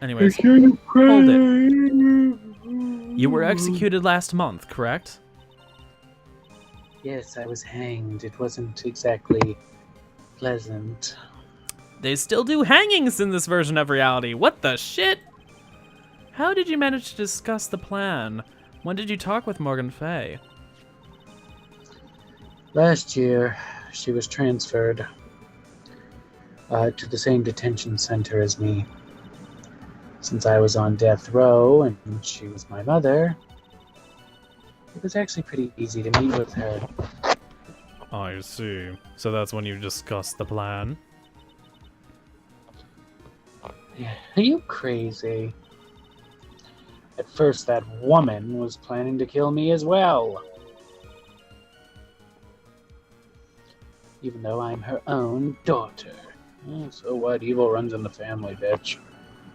Anyways, hold it. You were executed last month, correct? Yes, I was hanged. It wasn't exactly pleasant. They still do hangings in this version of reality. What the shit? How did you manage to discuss the plan? When did you talk with Morgan Fay? Last year, she was transferred. to the same detention center as me. Since I was on death row and she was my mother, it was actually pretty easy to meet with her. I see. So that's when you discussed the plan? Yeah, are you crazy? At first, that woman was planning to kill me as well. Even though I'm her own daughter. So what? Evil runs in the family, bitch.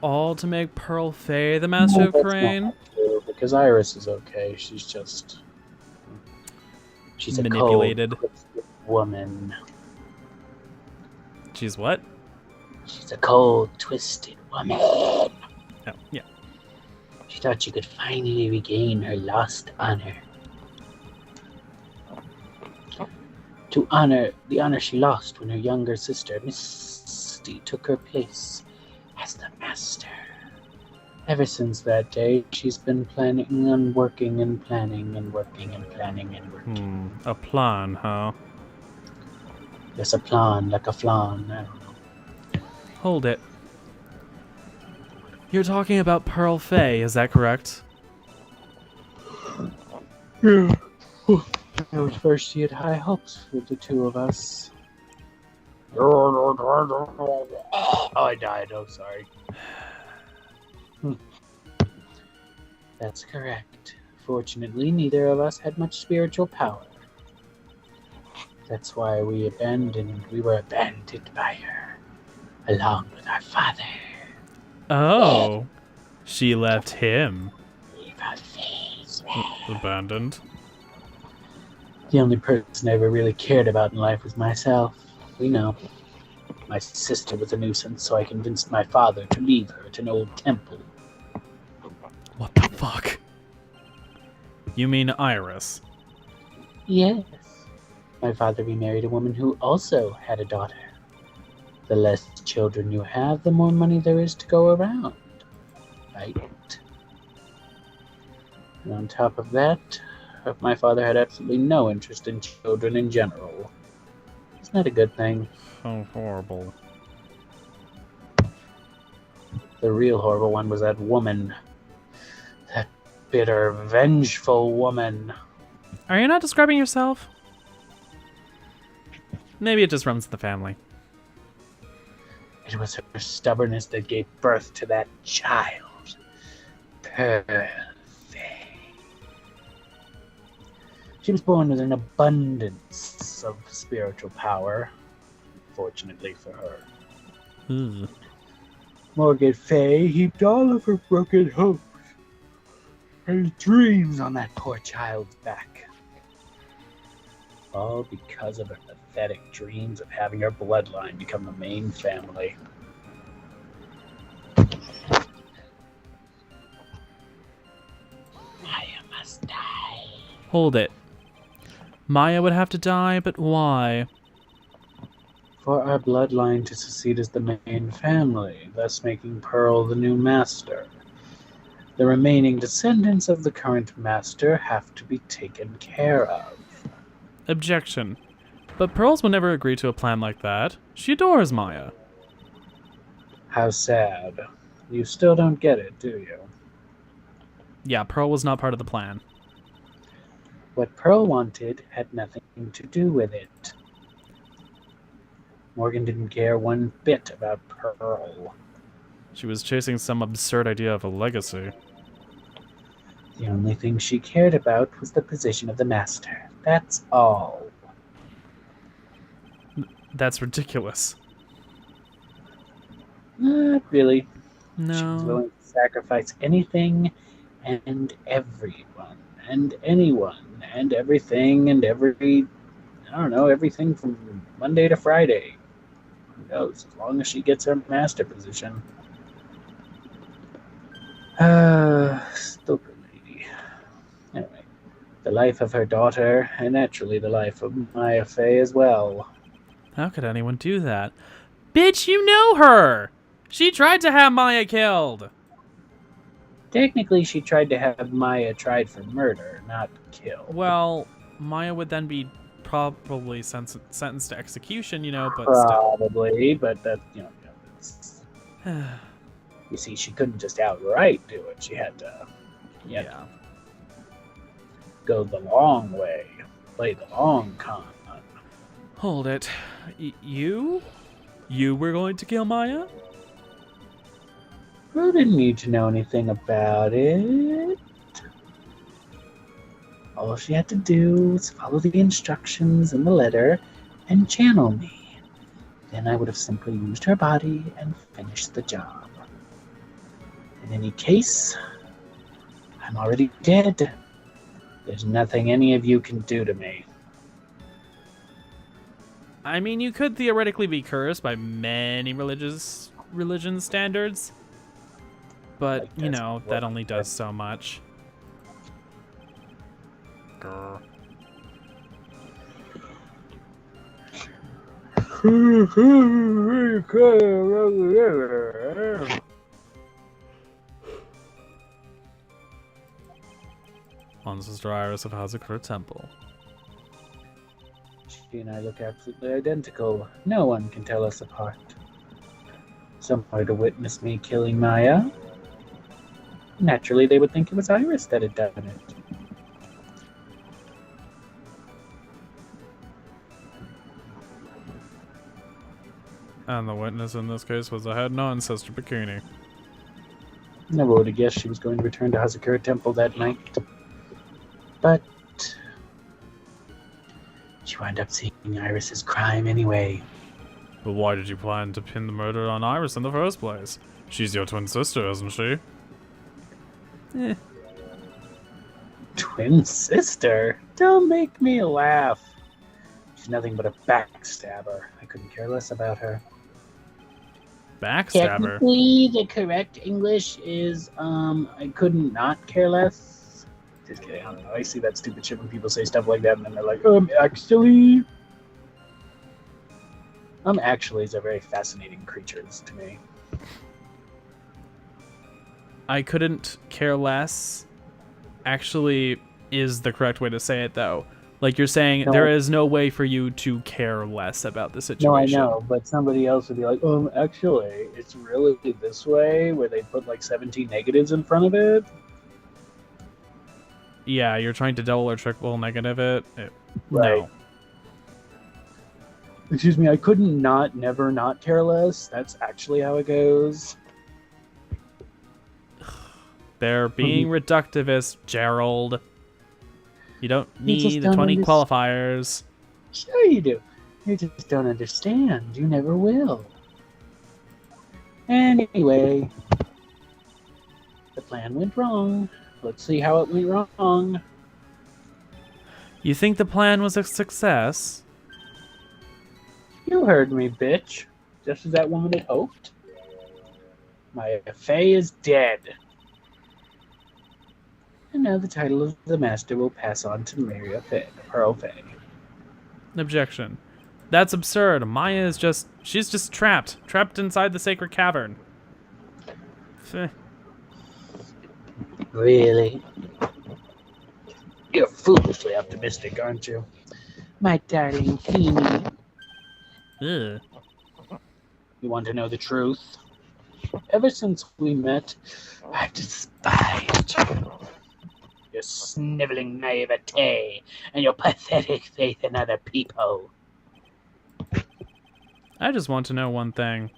All to make Pearl Fey the Master of that's Crane? not true, because Iris is okay. She's a Manipulated. cold, twisted woman. She's what? She's a cold, twisted woman. Oh, yeah. She thought she could finally regain her lost honor. To honor the honor she lost when her younger sister, Misty, took her place as the master. Ever since that day, she's been planning on working and planning and working and planning and working. A plan, huh? Yes, a plan, like a flan. I don't know. Hold it. You're talking about Pearl Fey, is that correct? Yeah. At first, she had high hopes for the two of us. Oh, I died. Oh, sorry. That's correct. Fortunately, neither of us had much spiritual power. That's why we were abandoned by her, along with our father. Oh. She left him. Evil Abandoned. The only person I ever really cared about in life was myself. We know. My sister was a nuisance, so I convinced my father to leave her to an old temple. What the fuck? You mean Iris? Yes. My father remarried a woman who also had a daughter. The less children you have, the more money there is to go around. Right? And on top of that, my father had absolutely no interest in children in general. It's not a good thing. How horrible. The real horrible one was that woman. That bitter, vengeful woman. Are you not describing yourself? Maybe it just runs in the family. It was her stubbornness that gave birth to that child. Pearl Fey. She was born with an abundance of spiritual power, fortunately for her. Ugh. Morgan Fey heaped all of her broken hopes and dreams on that poor child's back. All because of her pathetic dreams of having her bloodline become the main family. Maya must die. Hold it. Maya would have to die, but why? For our bloodline to succeed as the main family, thus making Pearl the new master. The remaining descendants of the current master have to be taken care of. Objection. But Pearls would never agree to a plan like that. She adores Maya. How sad. You still don't get it, do you? Yeah, Pearl was not part of the plan. What Pearl wanted had nothing to do with it. Morgan didn't care one bit about Pearl. She was chasing some absurd idea of a legacy. The only thing she cared about was the position of the master. That's all. That's ridiculous. Not really. No. She was willing to sacrifice anything and everyone and anyone and everything and everything from Monday to Friday. Who knows, as long as she gets her master position. Stupid lady. Anyway, the life of her daughter, and naturally the life of Maya Fey as well. How could anyone do that? Bitch, you know her! She tried to have Maya killed! Technically, she tried to have Maya tried for murder, not kill. Well, Maya would then be probably sentenced to execution, but Probably, but that, it's, still. you see, she couldn't just outright do it. She had to Yeah. go the long way, play the long con. Hold it. You? You were going to kill Maya? I didn't need to know anything about it. All she had to do was follow the instructions in the letter and channel me. Then I would have simply used her body and finished the job. In any case, I'm already dead. There's nothing any of you can do to me. I mean, you could theoretically be cursed by many religion standards, but, that only does so much. Grr. On Sister Iris of Hazakura Temple. She and I look absolutely identical. No one can tell us apart. Somewhere to witness me killing Maya. Naturally, they would think it was Iris that had done it. And the witness in this case was a head on Sister Bikini. Never would have guessed she was going to return to Hazakura Temple that night. But she wound up seeing Iris's crime anyway. But why did you plan to pin the murder on Iris in the first place? She's your twin sister, isn't she? Twin sister? Don't make me laugh. She's nothing but a backstabber. I couldn't care less about her. Backstabber? Technically, the correct English is, I couldn't not care less. Just kidding, I don't know. I see that stupid shit when people say stuff like that, and then they're like, actually... Actuallys are very fascinating creatures to me. I couldn't care less actually is the correct way to say it, though. Like you're saying, there is no way for you to care less about the situation. No, I know, but somebody else would be like, actually, it's really this way, where they put like 17 negatives in front of it. Yeah, you're trying to double or triple negative it. Right. No. Excuse me, I couldn't never not care less. That's actually how it goes. They're being reductivist, Gerald. You don't need the 20 qualifiers. Sure you do. You just don't understand. You never will. Anyway, the plan went wrong. Let's see how it went wrong. You think the plan was a success? You heard me, bitch. Just as that woman had hoped. My Faye is dead. And now the title of the master will pass on to Maria Faye, Pearl Faye. Objection. That's absurd. Maya is she's just trapped inside the sacred cavern. Really? You're foolishly optimistic, aren't you? My darling Feeny. Ugh. You want to know the truth? Ever since we met, I've despised you. Your sniveling naivete and your pathetic faith in other people. I just want to know one thing.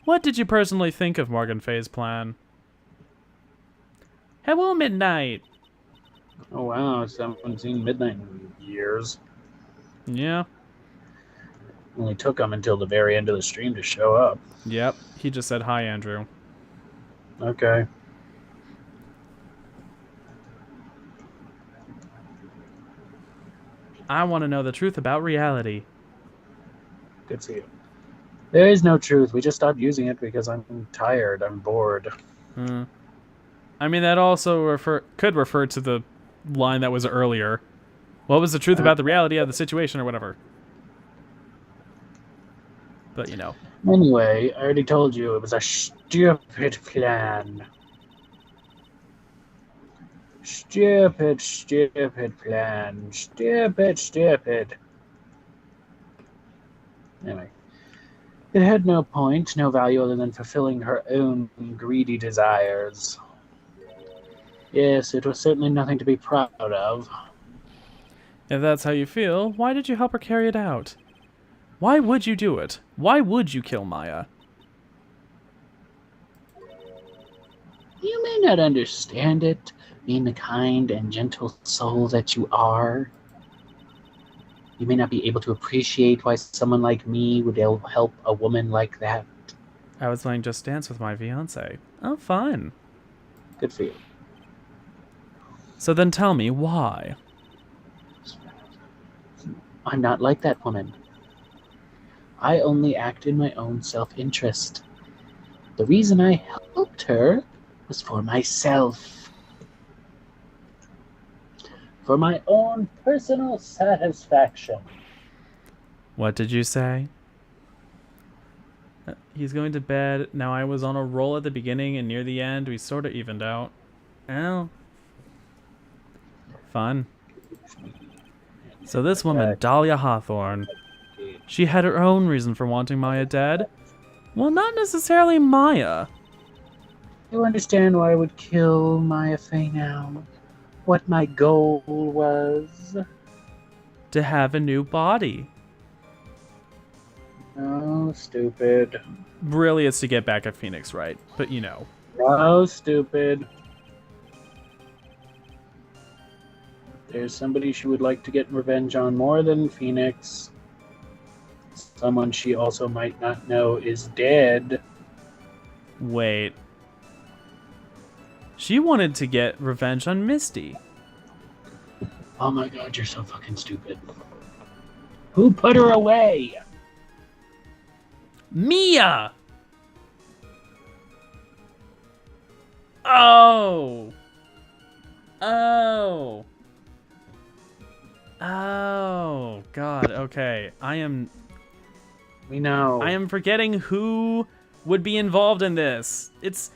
What did you personally think of Morgan Faye's plan? Hello, Midnight! Oh wow, I haven't seen Midnight in years. Yeah. Only took him until the very end of the stream to show up. Yep, he just said hi, Andrew. Okay. I want to know the truth about reality. Good to see you. There is no truth. We just stopped using it because I'm tired. I'm bored. I mean, that also could refer to the line that was earlier. What was the truth about the reality of the situation or whatever? But, Anyway, I already told you it was a stupid plan. Stupid plan. Stupid. Anyway, it had no point, no value other than fulfilling her own greedy desires. Yes, it was certainly nothing to be proud of. If that's how you feel, why did you help her carry it out? Why would you do it? Why would you kill Maya? You may not understand it, being the kind and gentle soul that you are. You may not be able to appreciate why someone like me would help a woman like that. I was playing Just Dance with my fiancé. Oh, fun. Good for you. So then tell me, why? I'm not like that woman. I only act in my own self-interest. The reason I helped her was for myself. For my own personal satisfaction. What did you say? He's going to bed. Now I was on a roll at the beginning and near the end. We sort of evened out. Oh. Fun. So this woman, Dahlia Hawthorne, she had her own reason for wanting Maya dead. Well, not necessarily Maya. You understand why I would kill Maya Fey now? What my goal was? To have a new body. Oh, stupid. Really, it's to get back at Phoenix Wright, but you know. Oh, stupid. There's somebody she would like to get revenge on more than Phoenix. Someone she also might not know is dead. Wait. She wanted to get revenge on Misty. Oh my god, you're so fucking stupid. Who put her away? Mia! Oh! Oh! Oh, God, okay. We know. I am forgetting who would be involved in this. It's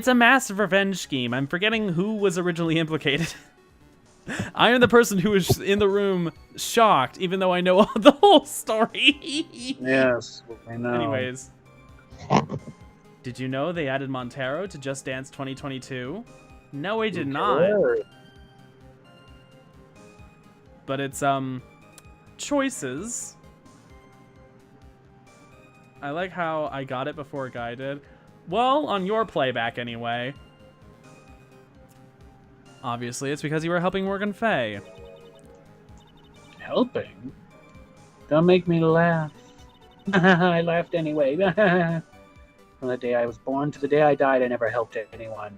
a massive revenge scheme. I'm forgetting who was originally implicated. I am the person who was in the room shocked, even though I know the whole story. Yes, I know. Anyways. Did you know they added Montero to Just Dance 2022? No, I did not. But it's, choices. I like how I got it before a guy did. Well, on your playback anyway. Obviously, it's because you were helping Morgan Fay. Helping? Don't make me laugh. I laughed anyway. From the day I was born to the day I died, I never helped anyone.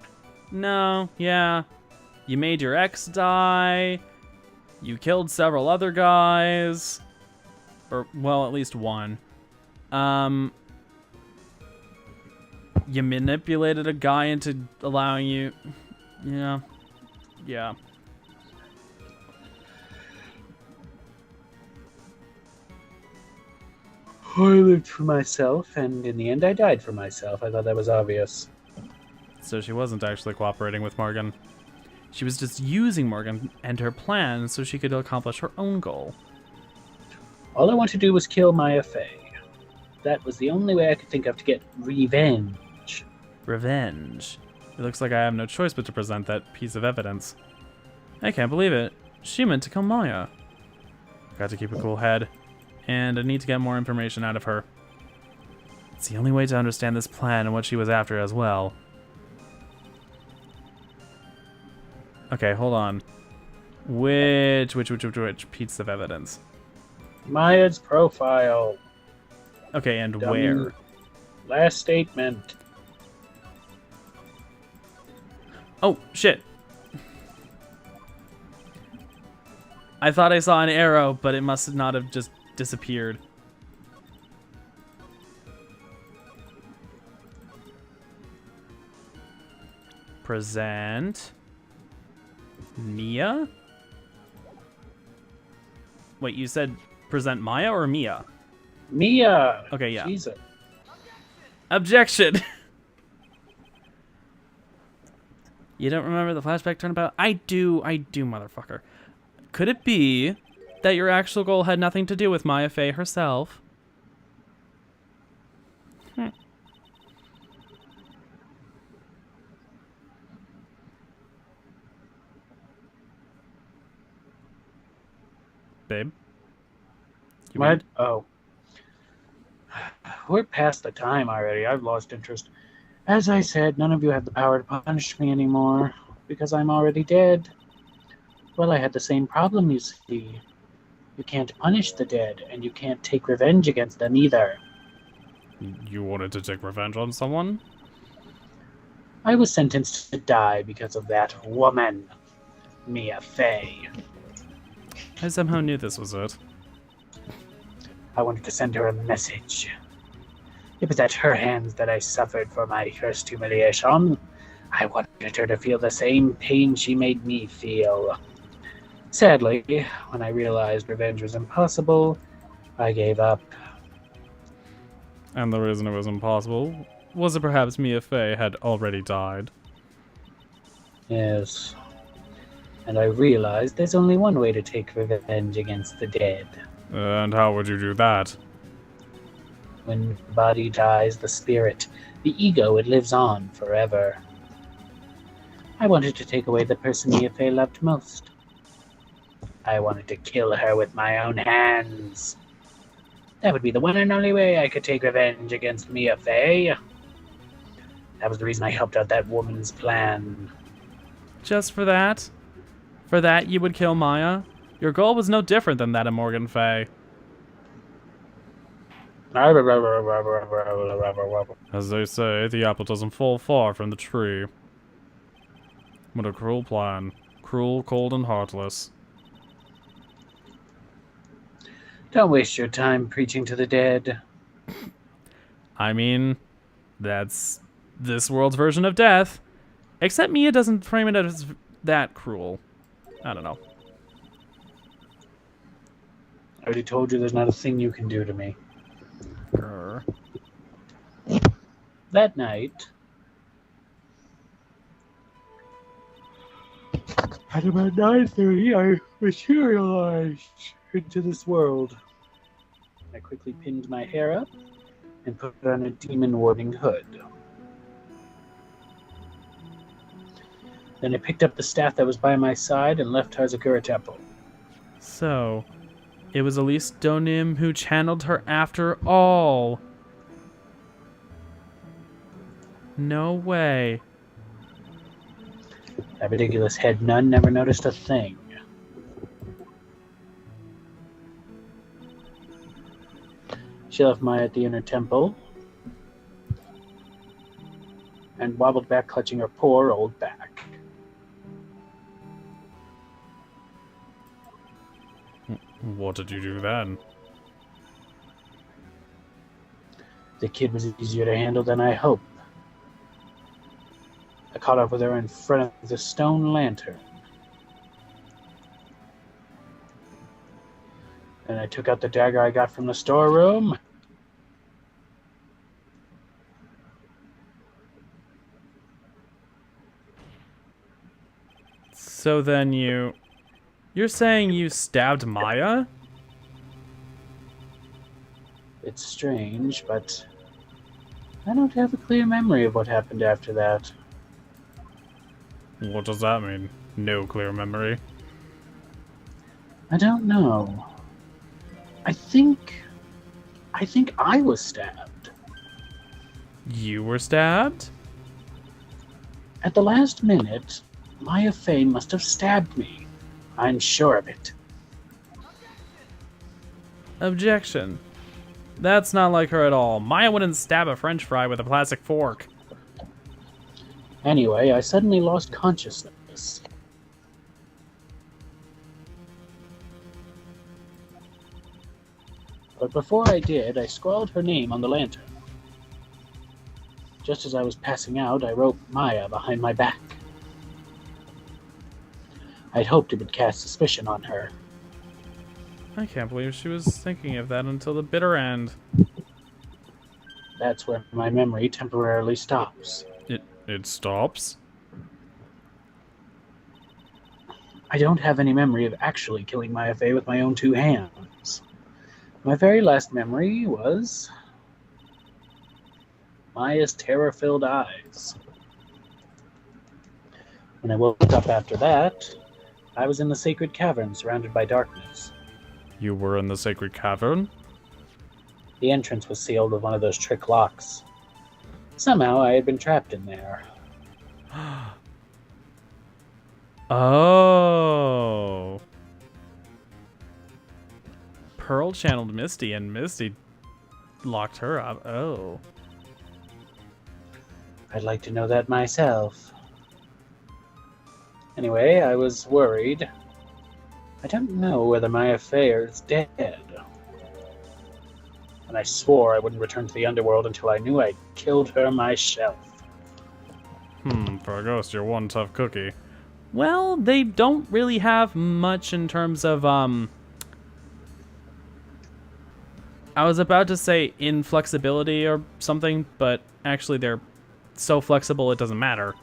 No, yeah. You made your ex die. You killed several other guys. Or, well, at least one. You manipulated a guy into allowing you... Yeah. Yeah. I lived for myself, and in the end I died for myself. I thought that was obvious. So she wasn't actually cooperating with Morgan. She was just using Morgan and her plan so she could accomplish her own goal. All I wanted to do was kill Maya Fey. That was the only way I could think of to get revenge. Revenge. It looks like I have no choice but to present that piece of evidence. I can't believe it. She meant to kill Maya. Got to keep a cool head. And I need to get more information out of her. It's the only way to understand this plan and what she was after as well. Okay, hold on. Which piece of evidence? Maya's profile. Okay, and Dumb. where? Last statement. Oh, shit. I thought I saw an arrow, but it must not have just disappeared. Present. Mia? Wait, you said present Maya or Mia? Mia! Okay, yeah. Jesus. Objection! You don't remember the flashback turnabout? I do, motherfucker. Could it be that your actual goal had nothing to do with Maya Fey herself? babe. What? Oh. We're past the time already. I've lost interest. As I said, none of you have the power to punish me anymore, because I'm already dead. Well, I had the same problem, you see. You can't punish the dead, and you can't take revenge against them either. You wanted to take revenge on someone? I was sentenced to die because of that woman, Mia Fey. I somehow knew this was it. I wanted to send her a message. It was at her hands that I suffered for my first humiliation. I wanted her to feel the same pain she made me feel. Sadly, when I realized revenge was impossible, I gave up. And the reason it was impossible was that perhaps Mia Fey had already died. Yes. And I realized there's only one way to take revenge against the dead. And how would you do that? When the body dies, the spirit, the ego, it lives on forever. I wanted to take away the person Mia Fey loved most. I wanted to kill her with my own hands. That would be the one and only way I could take revenge against Mia Fey. That was the reason I helped out that woman's plan. Just for that? For that you would kill Maya? Your goal was no different than that of Morgan Fey. As they say, the apple doesn't fall far from the tree. What a cruel plan. Cruel, cold, and heartless. Don't waste your time preaching to the dead. I mean, that's this world's version of death. Except Mia doesn't frame it as that cruel. I don't know. I already told you there's not a thing you can do to me. Grr. That night, at about 9:30, I materialized into this world. I quickly pinned my hair up and put on a demon warding hood. Then I picked up the staff that was by my side and left Harzakura Temple. So, it was Elise Donim who channeled her after all. No way. That ridiculous head nun never noticed a thing. She left Maya at the inner temple and wobbled back, clutching her poor old back. What did you do then? The kid was easier to handle than I hoped. I caught up with her in front of the stone lantern. Then I took out the dagger I got from the storeroom. So then you're saying you stabbed Maya? It's strange, but I don't have a clear memory of what happened after that. What does that mean? No clear memory. I don't know. I think I was stabbed. You were stabbed? At the last minute, Maya Fey must have stabbed me. I'm sure of it. Objection. That's not like her at all. Maya wouldn't stab a french fry with a plastic fork. Anyway, I suddenly lost consciousness. But before I did, I scrawled her name on the lantern. Just as I was passing out, I wrote Maya behind my back. I'd hoped it would cast suspicion on her. I can't believe she was thinking of that until the bitter end. That's where my memory temporarily stops. It stops? I don't have any memory of actually killing Maya Fey with my own two hands. My very last memory was Maya's terror-filled eyes. When I woke up after that, I was in the sacred cavern surrounded by darkness. You were in the sacred cavern? The entrance was sealed with one of those trick locks. Somehow I had been trapped in there. Oh. Pearl channeled Misty, and Misty locked her up. Oh. I'd like to know that myself. Anyway, I was worried. I don't know whether Maya Fair is dead. And I swore I wouldn't return to the underworld until I knew I'd killed her myself. For a ghost, you're one tough cookie. Well, they don't really have much in terms of, I was about to say inflexibility or something, but actually they're so flexible it doesn't matter.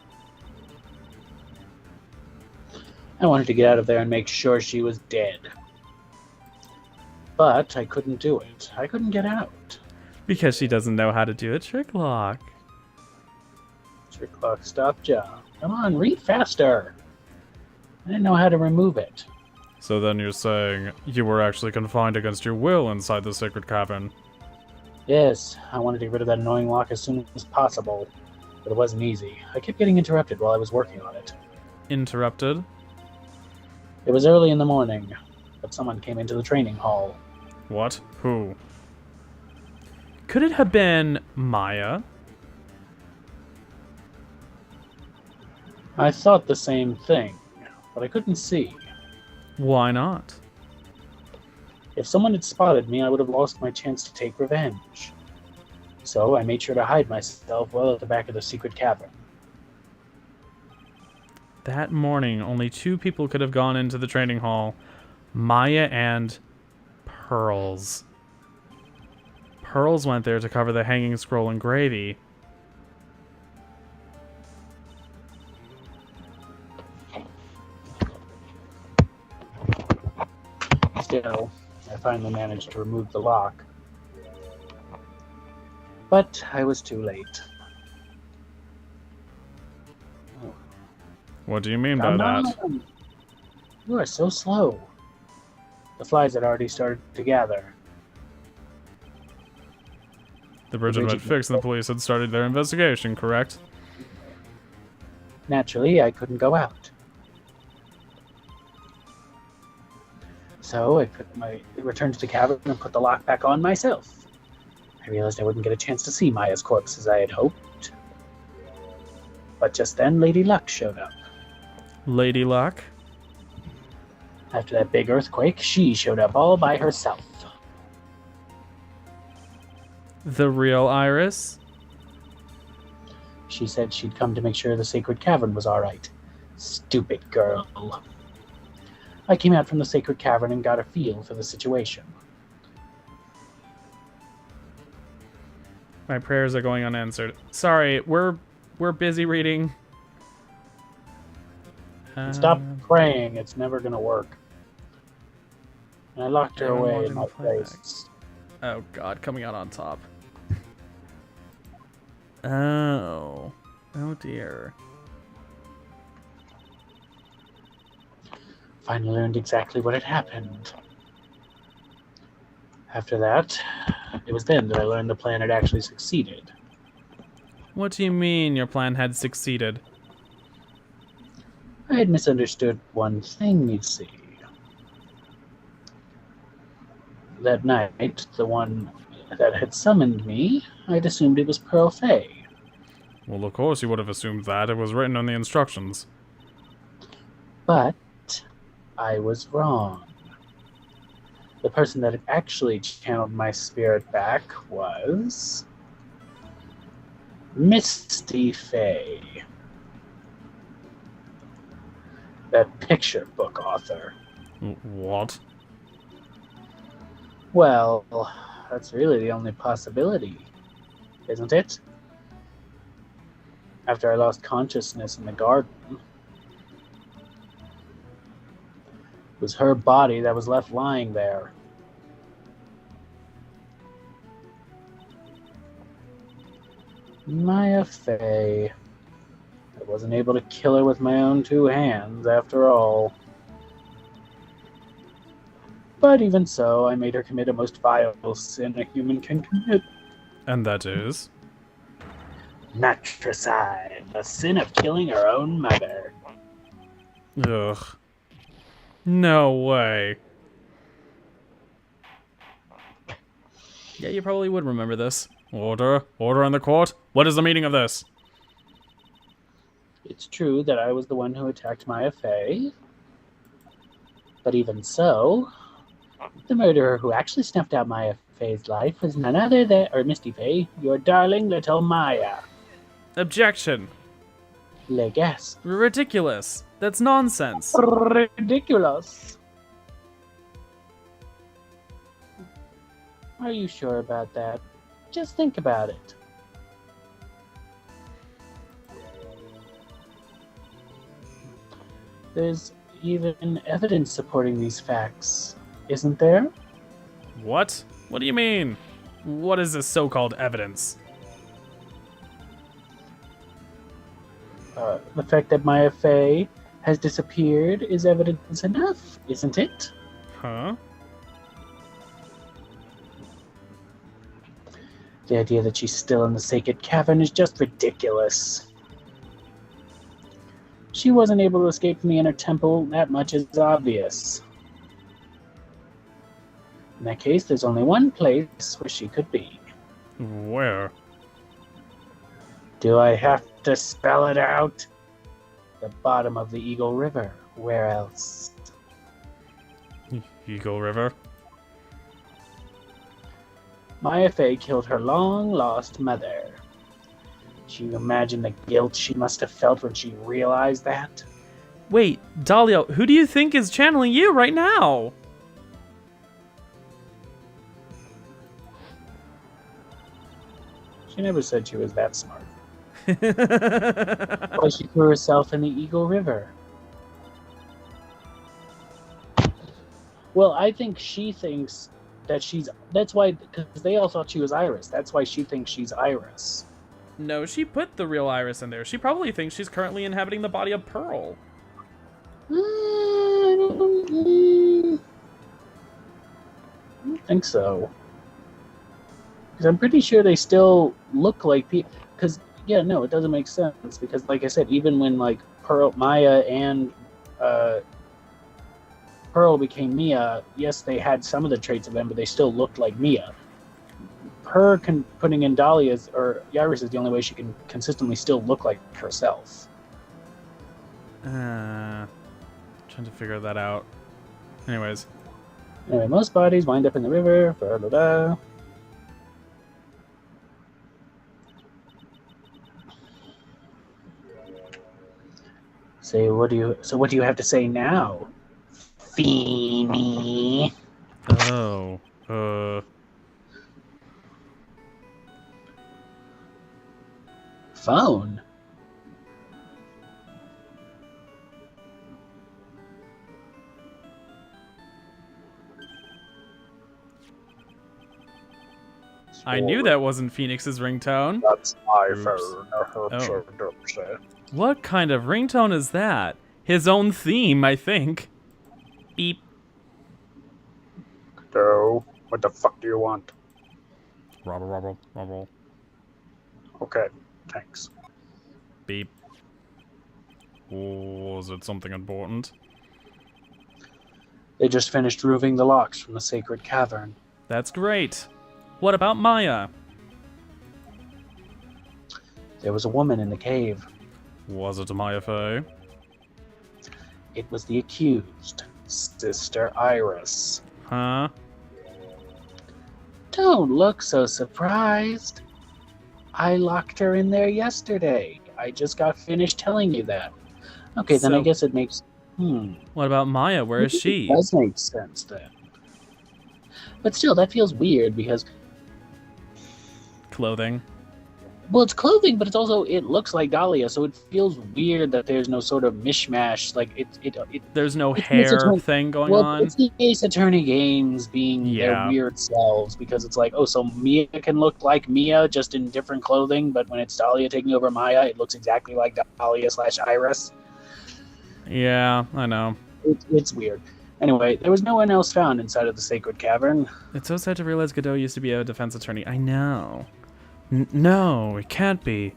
I wanted to get out of there and make sure she was dead. But I couldn't do it. I couldn't get out. Because she doesn't know how to do a trick lock. Trick lock stop job. Come on, read faster. I didn't know how to remove it. So then you're saying you were actually confined against your will inside the sacred cavern? Yes, I wanted to get rid of that annoying lock as soon as possible. But it wasn't easy. I kept getting interrupted while I was working on it. Interrupted? It was early in the morning, but someone came into the training hall. What? Who? Could it have been Maya? I thought the same thing, but I couldn't see. Why not? If someone had spotted me, I would have lost my chance to take revenge. So I made sure to hide myself well at the back of the secret cavern. That morning, only 2 people could have gone into the training hall. Maya and Pearls. Pearls went there to cover the hanging scroll and gravy. Still, I finally managed to remove the lock. But I was too late. What do you mean by Come that? on. You are so slow. The flies had already started to gather. The bridge had been fixed and the police had started their investigation, correct? Naturally, I couldn't go out. So I returned to the cavern and put the lock back on myself. I realized I wouldn't get a chance to see Maya's corpse as I had hoped. But just then, Lady Luck showed up. Lady Luck? After that big earthquake, she showed up all by herself. The real Iris? She said she'd come to make sure the sacred cavern was all right. Stupid girl. I came out from the sacred cavern and got a feel for the situation. My prayers are going unanswered. Sorry, we're busy reading. Stop praying, it's never gonna work. And I locked her away in my place. Oh god, coming out on top. Oh. Oh dear. Finally learned exactly what had happened. After that, it was then that I learned the plan had actually succeeded. What do you mean your plan had succeeded? I had misunderstood one thing, you see. That night, the one that had summoned me, I'd assumed it was Pearl Fay. Well, of course you would have assumed that. It was written on the instructions. But I was wrong. The person that had actually channeled my spirit back was Misty Fay, that picture book author. What? Well, that's really the only possibility, isn't it? After I lost consciousness in the garden, it was her body that was left lying there. Maya Fay. I wasn't able to kill her with my own 2 hands, after all. But even so, I made her commit a most vile sin a human can commit. And that is? Matricide, the sin of killing her own mother. Ugh. No way. Yeah, you probably would remember this. Order. Order in the court. What is the meaning of this? It's true that I was the one who attacked Maya Fey. But even so, the murderer who actually snuffed out Maya Fey's life was none other than, or Misty Fey, your darling little Maya. Objection. Le guess. Ridiculous. That's nonsense. Ridiculous. Are you sure about that? Just think about it. There's even evidence supporting these facts, isn't there? What? What do you mean? What is this so-called evidence? The fact that Maya Fey has disappeared is evidence enough, isn't it? Huh? The idea that she's still in the sacred cavern is just ridiculous. She wasn't able to escape from the inner temple, that much is obvious. In that case, there's only one place where she could be. Where? Do I have to spell it out? The bottom of the Eagle River. Where else? Eagle River? Maya Fey killed her long-lost mother. Do you imagine the guilt she must have felt when she realized that? Wait, Dahlia, who do you think is channeling you right now? She never said she was that smart. Well, she threw herself in the Eagle River. Well, I think she thinks that she's... That's why... Because they all thought she was Iris. That's why she thinks she's Iris. No, she put the real Iris in there. She probably thinks she's currently inhabiting the body of Pearl. I don't think so. Because I'm pretty sure they still look like people. Because, yeah, no, it doesn't make sense. Because, like I said, even when, like, Maya and Pearl became Mia, yes, they had some of the traits of them, but they still looked like Mia. Her putting in Dahlia's, or Iris, is the only way she can consistently still look like herself. Trying to figure that out. Anyways. Anyway, most bodies wind up in the river. Blah, blah, blah. So what do you have to say now, Feeny? Oh. Phone? I knew that wasn't Phoenix's ringtone. That's my Oops. phone. Oh. What kind of ringtone is that? His own theme, I think. Beep. So, what the fuck do you want? Robble, robble, robble. Okay, thanks. Beep. Was it something important? They just finished removing the locks from the sacred cavern. That's great. What about Maya? There was a woman in the cave. Was it Maya Fey? It was the accused, Sister Iris. Huh? Don't look so surprised. I locked her in there yesterday. I just got finished telling you that. Okay, then I So- guess it makes... What about Maya? Where is she? It does make sense then. But still, that feels weird because... Clothing. Well, it's clothing, but it's also... It looks like Dahlia, so it feels weird that there's no sort of mishmash. Like, There's no It's hair Attorney- thing going well, on. it's the Ace Attorney games being their Yeah. weird selves, because it's like, oh, so Mia can look like Mia, just in different clothing, but when it's Dahlia taking over Maya, it looks exactly like Dahlia / Iris. Yeah, I know. It's weird. Anyway, there was no one else found inside of the sacred cavern. It's so sad to realize Godot used to be a defense attorney. I know. No, it can't be.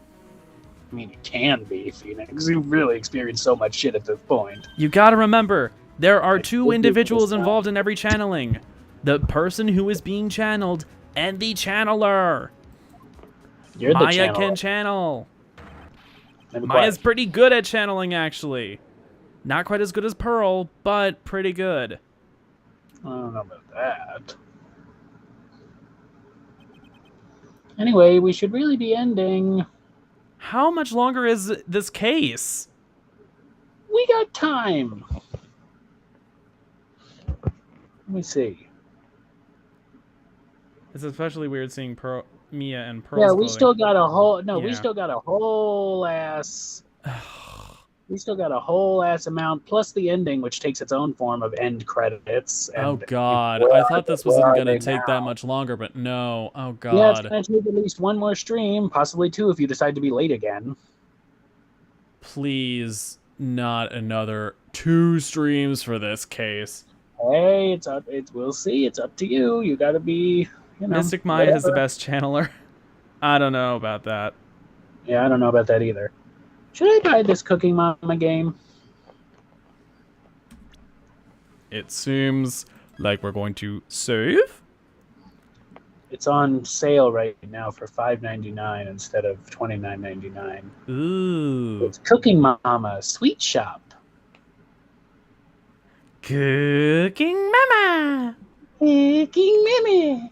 I mean, it can be, Phoenix. You've really experienced so much shit at this point. You gotta remember, there are two individuals involved in every channeling. The person who is being channeled and the channeler. You're the Maya channeler. can channel. Maybe Maya's quiet. pretty good at channeling, actually. Not quite as good as Pearl, but pretty good. I don't know about that. Anyway, we should really be ending. How much longer is this case? We got time. Let me see. It's especially weird seeing Mia and Pearl's Yeah, we clothing. still got a whole. No, we Yeah. still got a whole ass. We still got a whole ass amount plus the ending, which takes its own form of end credits. And Oh God! where I are thought this they- wasn't where are gonna they take now? that much longer, but no. Oh Yeah, it's God! gonna take at least one more stream, possibly two if you decide to be late again. Please, not another 2 streams for this case. Hey, it's up. We'll see. It's up to you. You gotta be. You know, Mystic Maya is the whatever. best channeler. I don't know about that. Yeah, I don't know about that either. Should I buy this Cooking Mama game? It seems like we're going to save. It's on sale right now for $5.99 instead of $29.99. Ooh. It's Cooking Mama Sweet Shop. Cooking Mama. Cooking Mama.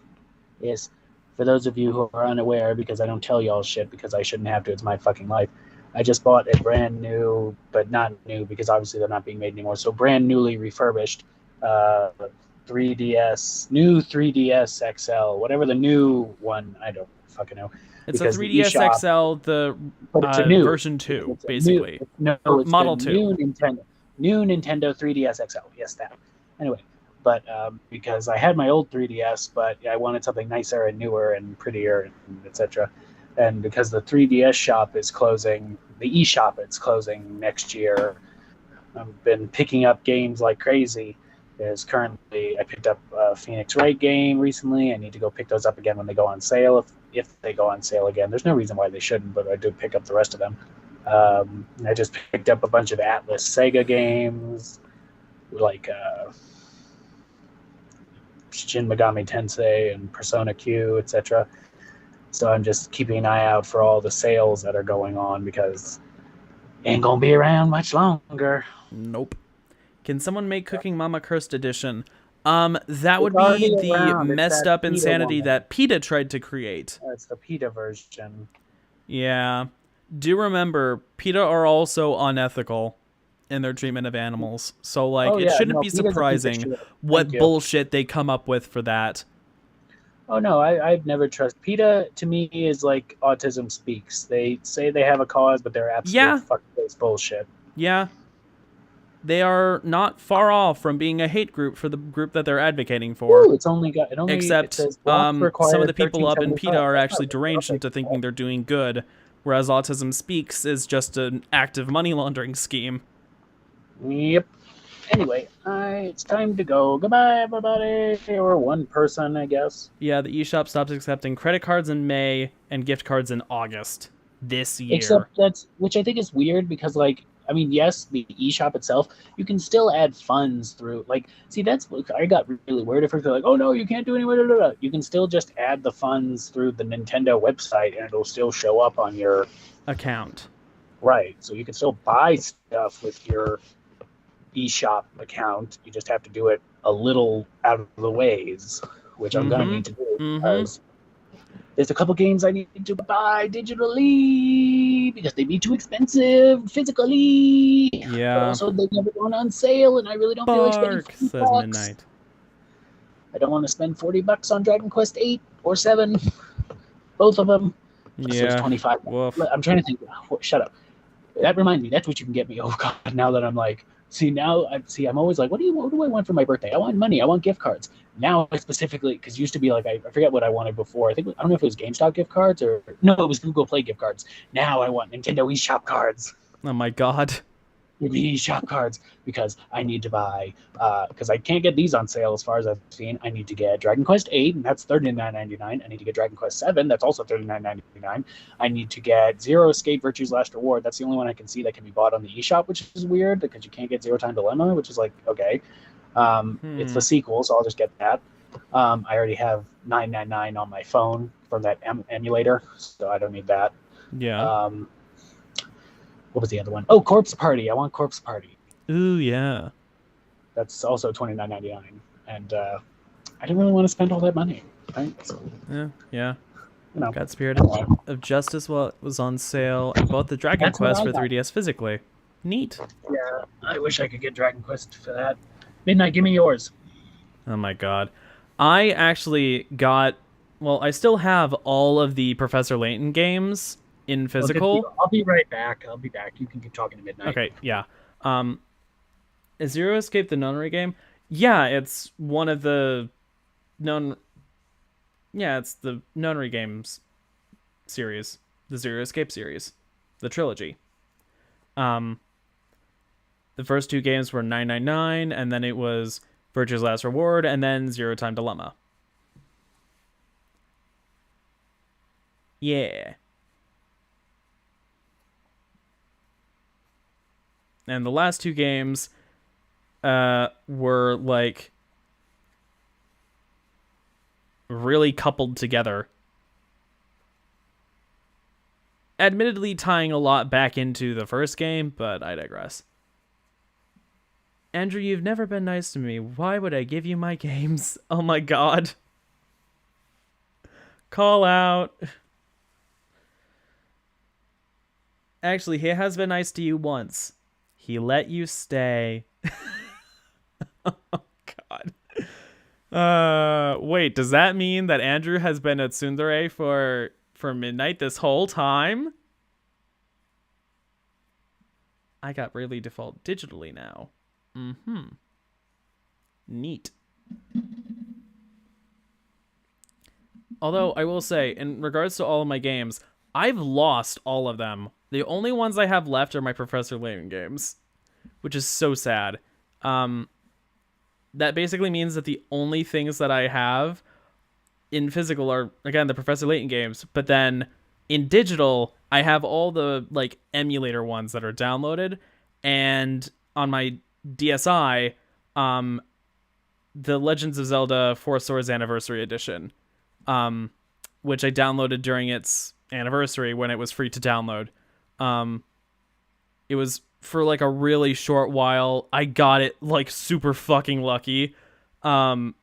Yes, for those of you who are unaware, because I don't tell y'all shit because I shouldn't have to. It's my fucking life. I just bought a brand new, but not new because obviously they're not being made anymore. So brand newly refurbished 3DS, new 3DS XL, whatever the new one. I don't fucking know. It's a Because the 3DS eShop- XL, the But it's a new version 2, it's a basically. New, Or no, it's Model the 2. New Nintendo 3DS XL. Yes, that. Anyway, but because I had my old 3DS, but I wanted something nicer and newer and prettier, and etc. And because the 3DS shop is closing, the eShop is closing next year. I've been picking up games like crazy. There's currently, I picked up a Phoenix Wright game recently. I need to go pick those up again when they go on sale. If they go on sale again, there's no reason why they shouldn't, but I did pick up the rest of them. I just picked up a bunch of Atlas Sega games, like Shin Megami Tensei and Persona Q, etc. So I'm just keeping an eye out for all the sales that are going on because ain't gonna be around much longer. Nope. Can someone make Cooking Mama Cursed Edition? That would already be the around. It's messed that up PETA insanity woman. that PETA tried to create. That's the PETA version. Yeah. Do remember, PETA are also unethical in their treatment of animals. So, like, Oh, it yeah, shouldn't no, be PETA's a piece of surprising shit. what Thank you. bullshit they come up with for that. Oh no, I've never trust PETA. To me, is like Autism Speaks. They say they have a cause, but they're absolute Yeah. fuck-face bullshit. Yeah. They are not far off from being a hate group for the group that they're advocating for. Ooh, it's only got it only. Except it says blocks some required of the people up in PETA are 1375. actually deranged Okay. into thinking they're doing good, whereas Autism Speaks is just an active money laundering scheme. Yep. Anyway, it's time to go. Goodbye, everybody, or one person, I guess. Yeah, the eShop stops accepting credit cards in May and gift cards in August this year. Except which I think is weird because, like, I mean, yes, the eShop itself, you can still add funds through. Like, see, that's what I got really worried at first. They're like, oh no, you can't do anywhere. Blah, blah, blah. You can still just add the funds through the Nintendo website, and it'll still show up on your account. right. So you can still buy stuff with your eShop account. You just have to do it a little out of the ways, which I'm gonna Mhm. need to do Mhm. because there's a couple games I need to buy digitally because they'd be too expensive physically. But Yeah. also, they've never gone on sale, and I really don't feel like spending Bark, 40 says bucks. Midnight. I don't want to spend $40 on Dragon Quest 8 or 7, both of them. So it's Yeah. 25. Woof. I'm trying to think. Shut up. That reminds me. That's what you can get me. Oh God! Now that I'm like, I'm always like, what do I want for my birthday? I want money. I want gift cards. Now I specifically, because used to be like, I forget what I wanted before. I don't know if it was GameStop gift cards or no, it was Google Play gift cards. Now I want Nintendo eShop cards. Oh my god. Give me eShop cards because I need to buy, because I can't get these on sale as far as I've seen. I need to get Dragon Quest 8, and that's $39.99. I need to get Dragon Quest 7, that's also $39.99. I need to get Zero Escape Virtue's Last Reward. That's the only one I can see that can be bought on the eShop, which is weird because you can't get Zero Time Dilemma, which is like, okay. It's the sequel, so I'll just get that. I already have 999 on my phone from that emulator, so I don't need that. Yeah. What was the other one? Oh, Corpse Party. I want Corpse Party. Ooh, yeah. That's also $29.99, and I didn't really want to spend all that money. Right? So, yeah. you know, Got Spirit of Justice while it was on sale, and bought the Dragon That's what Quest I for got. 3DS physically. Neat. yeah, I wish I could get Dragon Quest for that. Midnight, give me yours. Oh my god. I actually got... Well, I still have all of the Professor Layton games in physical. I'll be right back. I'll be back. You can keep talking to Midnight. Okay, yeah. Is Zero Escape the nunnery game? Yeah, it's one of the it's the nunnery games series, the Zero Escape series, the trilogy. The first two games were 999, and then it was Virtue's Last Reward, and then Zero Time Dilemma. Yeah. And the last two games were like really coupled together. Admittedly tying a lot back into the first game, but I digress. Andrew, you've never been nice to me. Why would I give you my games? Oh my god. Call out. Actually, he has been nice to you once. He let you stay. Oh, God. Wait, does that mean that Andrew has been at Tsundere for Midnight this whole time? I got really default digitally now. Neat. Although, I will say, in regards to all of my games, I've lost all of them. The only ones I have left are my Professor Layton games, which is so sad. That basically means that the only things that I have in physical are, again, the Professor Layton games, but then in digital, I have all the like emulator ones that are downloaded, and on my DSi, the Legends of Zelda Four Swords Anniversary Edition, which I downloaded during its anniversary when it was free to download. It was for like a really short while. I got it like super fucking lucky. But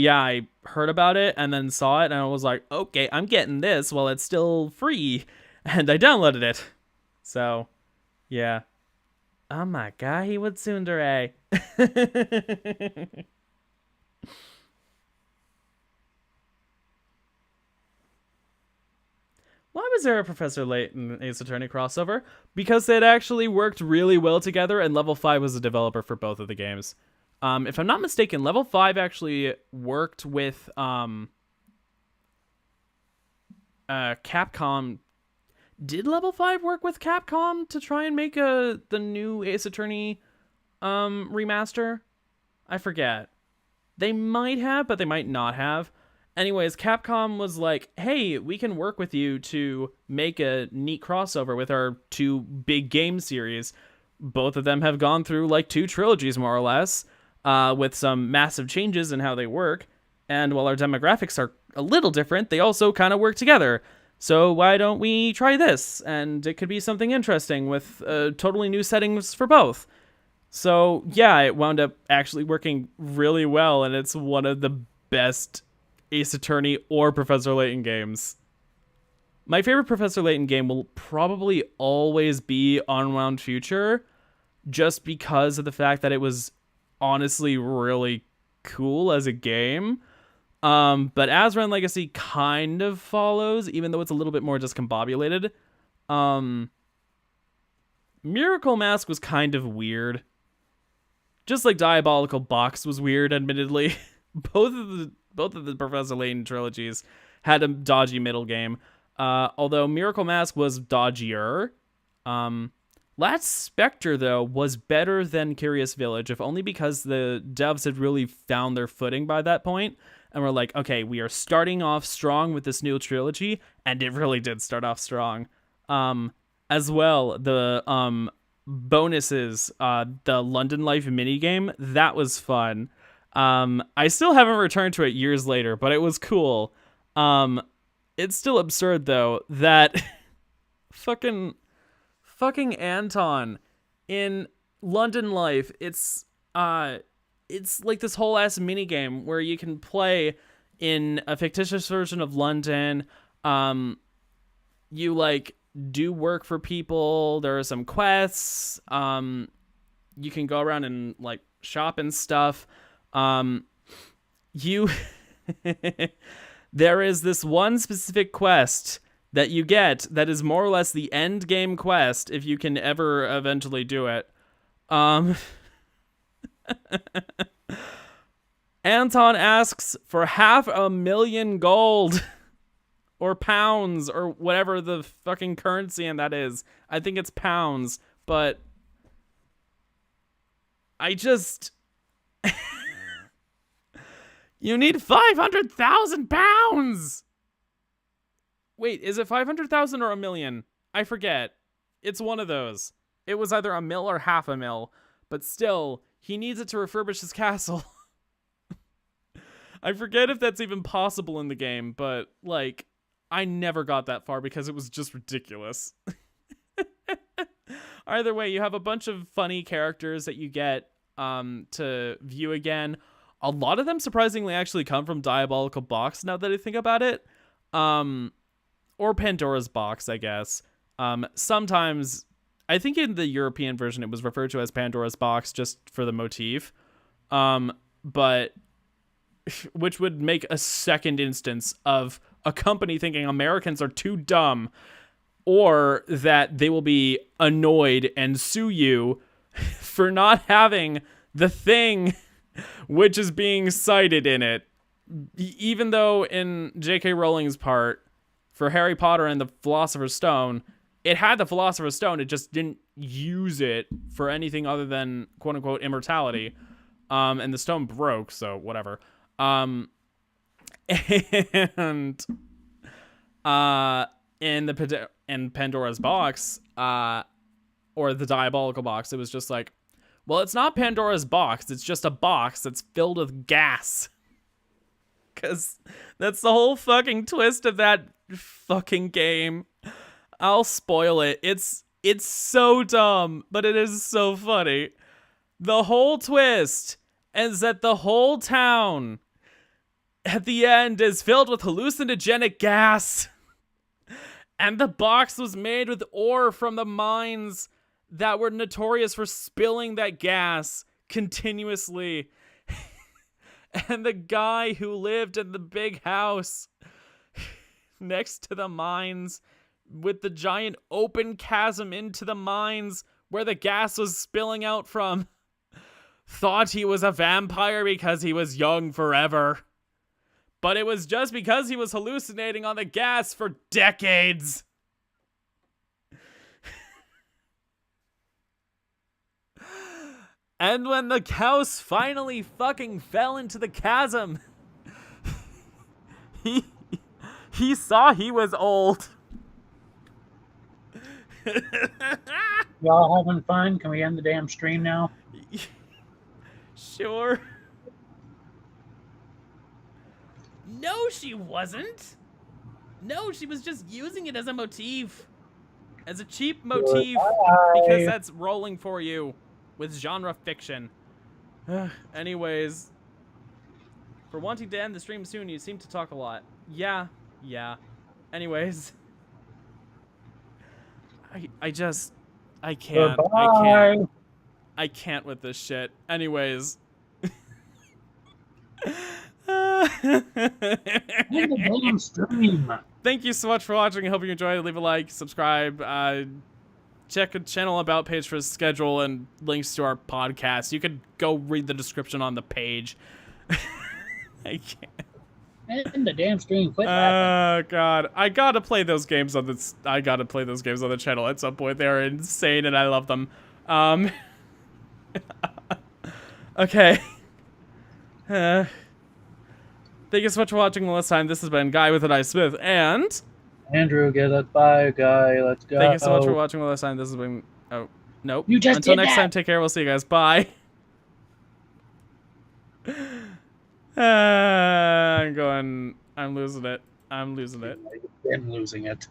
yeah, I heard about it and then saw it and I was like, okay, I'm getting this while it's still free. And I downloaded it. So, yeah. Oh my god, he would tsundere. Why was there a Professor Layton Ace Attorney crossover? Because it actually worked really well together, and Level 5 was the developer for both of the games. If I'm not mistaken, Level 5 actually worked with Capcom. Did Level 5 work with Capcom to try and make the new Ace Attorney remaster? I forget. They might have, but they might not have. Anyways, Capcom was like, hey, we can work with you to make a neat crossover with our two big game series. Both of them have gone through like 2 trilogies, more or less, with some massive changes in how they work. And while our demographics are a little different, they also kind of work together. So why don't we try this? And it could be something interesting with totally new settings for both. So yeah, it wound up actually working really well, and it's one of the best Ace Attorney or Professor Layton games. My favorite Professor Layton game will probably always be Unwound Future, just because of the fact that it was honestly really cool as a game. But Azran Legacy kind of follows, even though it's a little bit more discombobulated. Miracle Mask was kind of weird. Just like Diabolical Box was weird, admittedly. Both of the Professor Layton trilogies had a dodgy middle game. Although Miracle Mask was dodgier. Last Spectre, though, was better than Curious Village, if only because the devs had really found their footing by that point, and were like, okay, we are starting off strong with this new trilogy, and it really did start off strong. As well, the bonuses, the London Life minigame, that was fun. I still haven't returned to it years later, but it was cool. It's still absurd, though, that fucking Anton in London Life, it's like this whole ass minigame where you can play in a fictitious version of London. You like do work for people. There are some quests. You can go around and like shop and stuff. You there is this one specific quest that you get that is more or less the end game quest if you can ever eventually do it. Anton asks for 500,000 gold or pounds or whatever the fucking currency and that is. I think it's pounds, but I just you need 500,000 pounds. Wait, is it 500,000 or a million? I forget. It's one of those. It was either a mil or half a mil, but still, he needs it to refurbish his castle. I forget if that's even possible in the game, but like, I never got that far because it was just ridiculous. Either way, you have a bunch of funny characters that you get to view again. A lot of them surprisingly actually come from Diabolical Box now that I think about it. Or Pandora's Box, I guess. Sometimes, I think in the European version it was referred to as Pandora's Box just for the motif. But, which would make a second instance of a company thinking Americans are too dumb, or that they will be annoyed and sue you for not having the thing which is being cited in it. Even though in J.K. Rowling's part, for Harry Potter and the Philosopher's Stone, it had the Philosopher's Stone, it just didn't use it for anything other than quote-unquote immortality. And the stone broke, so whatever. And in Pandora's Box, or the Diabolical Box, it was just like, well, it's not Pandora's Box, it's just a box that's filled with gas. Because that's the whole fucking twist of that fucking game. I'll spoil it. It's so dumb, but it is so funny. The whole twist is that the whole town at the end is filled with hallucinogenic gas. And the box was made with ore from the mines that were notorious for spilling that gas continuously. And the guy who lived in the big house next to the mines with the giant open chasm into the mines where the gas was spilling out from thought he was a vampire because he was young forever. But it was just because he was hallucinating on the gas for decades. And when the house finally fucking fell into the chasm, he saw he was old. Y'all having fun? Can we end the damn stream now? Sure. No, she wasn't. No, she was just using it as a motif. As a cheap motif. Because that's rolling for you with genre fiction. Anyways. For wanting to end the stream soon, you seem to talk a lot. Yeah. Anyways. I can't. Goodbye. I can't with this shit. Anyways. End the damn stream. Thank you so much for watching. I hope you enjoyed. Leave a like, subscribe, check a channel about page for schedule and links to our podcast. You could go read the description on the page. I can't. And the damn stream quit laughing. Oh god, I gotta play those games on this. I gotta play those games on the channel at some point. They're insane, and I love them. Okay. Thank you so much for watching one last time. This has been Guy with an Ice Smith, and Andrew, get us by, guy. Let's go. thank you so much for watching one last time. This has been. Oh, nope. You just Until did next that. time, take care. We'll see you guys. Bye. I'm losing it. I'm losing it. I'm losing it.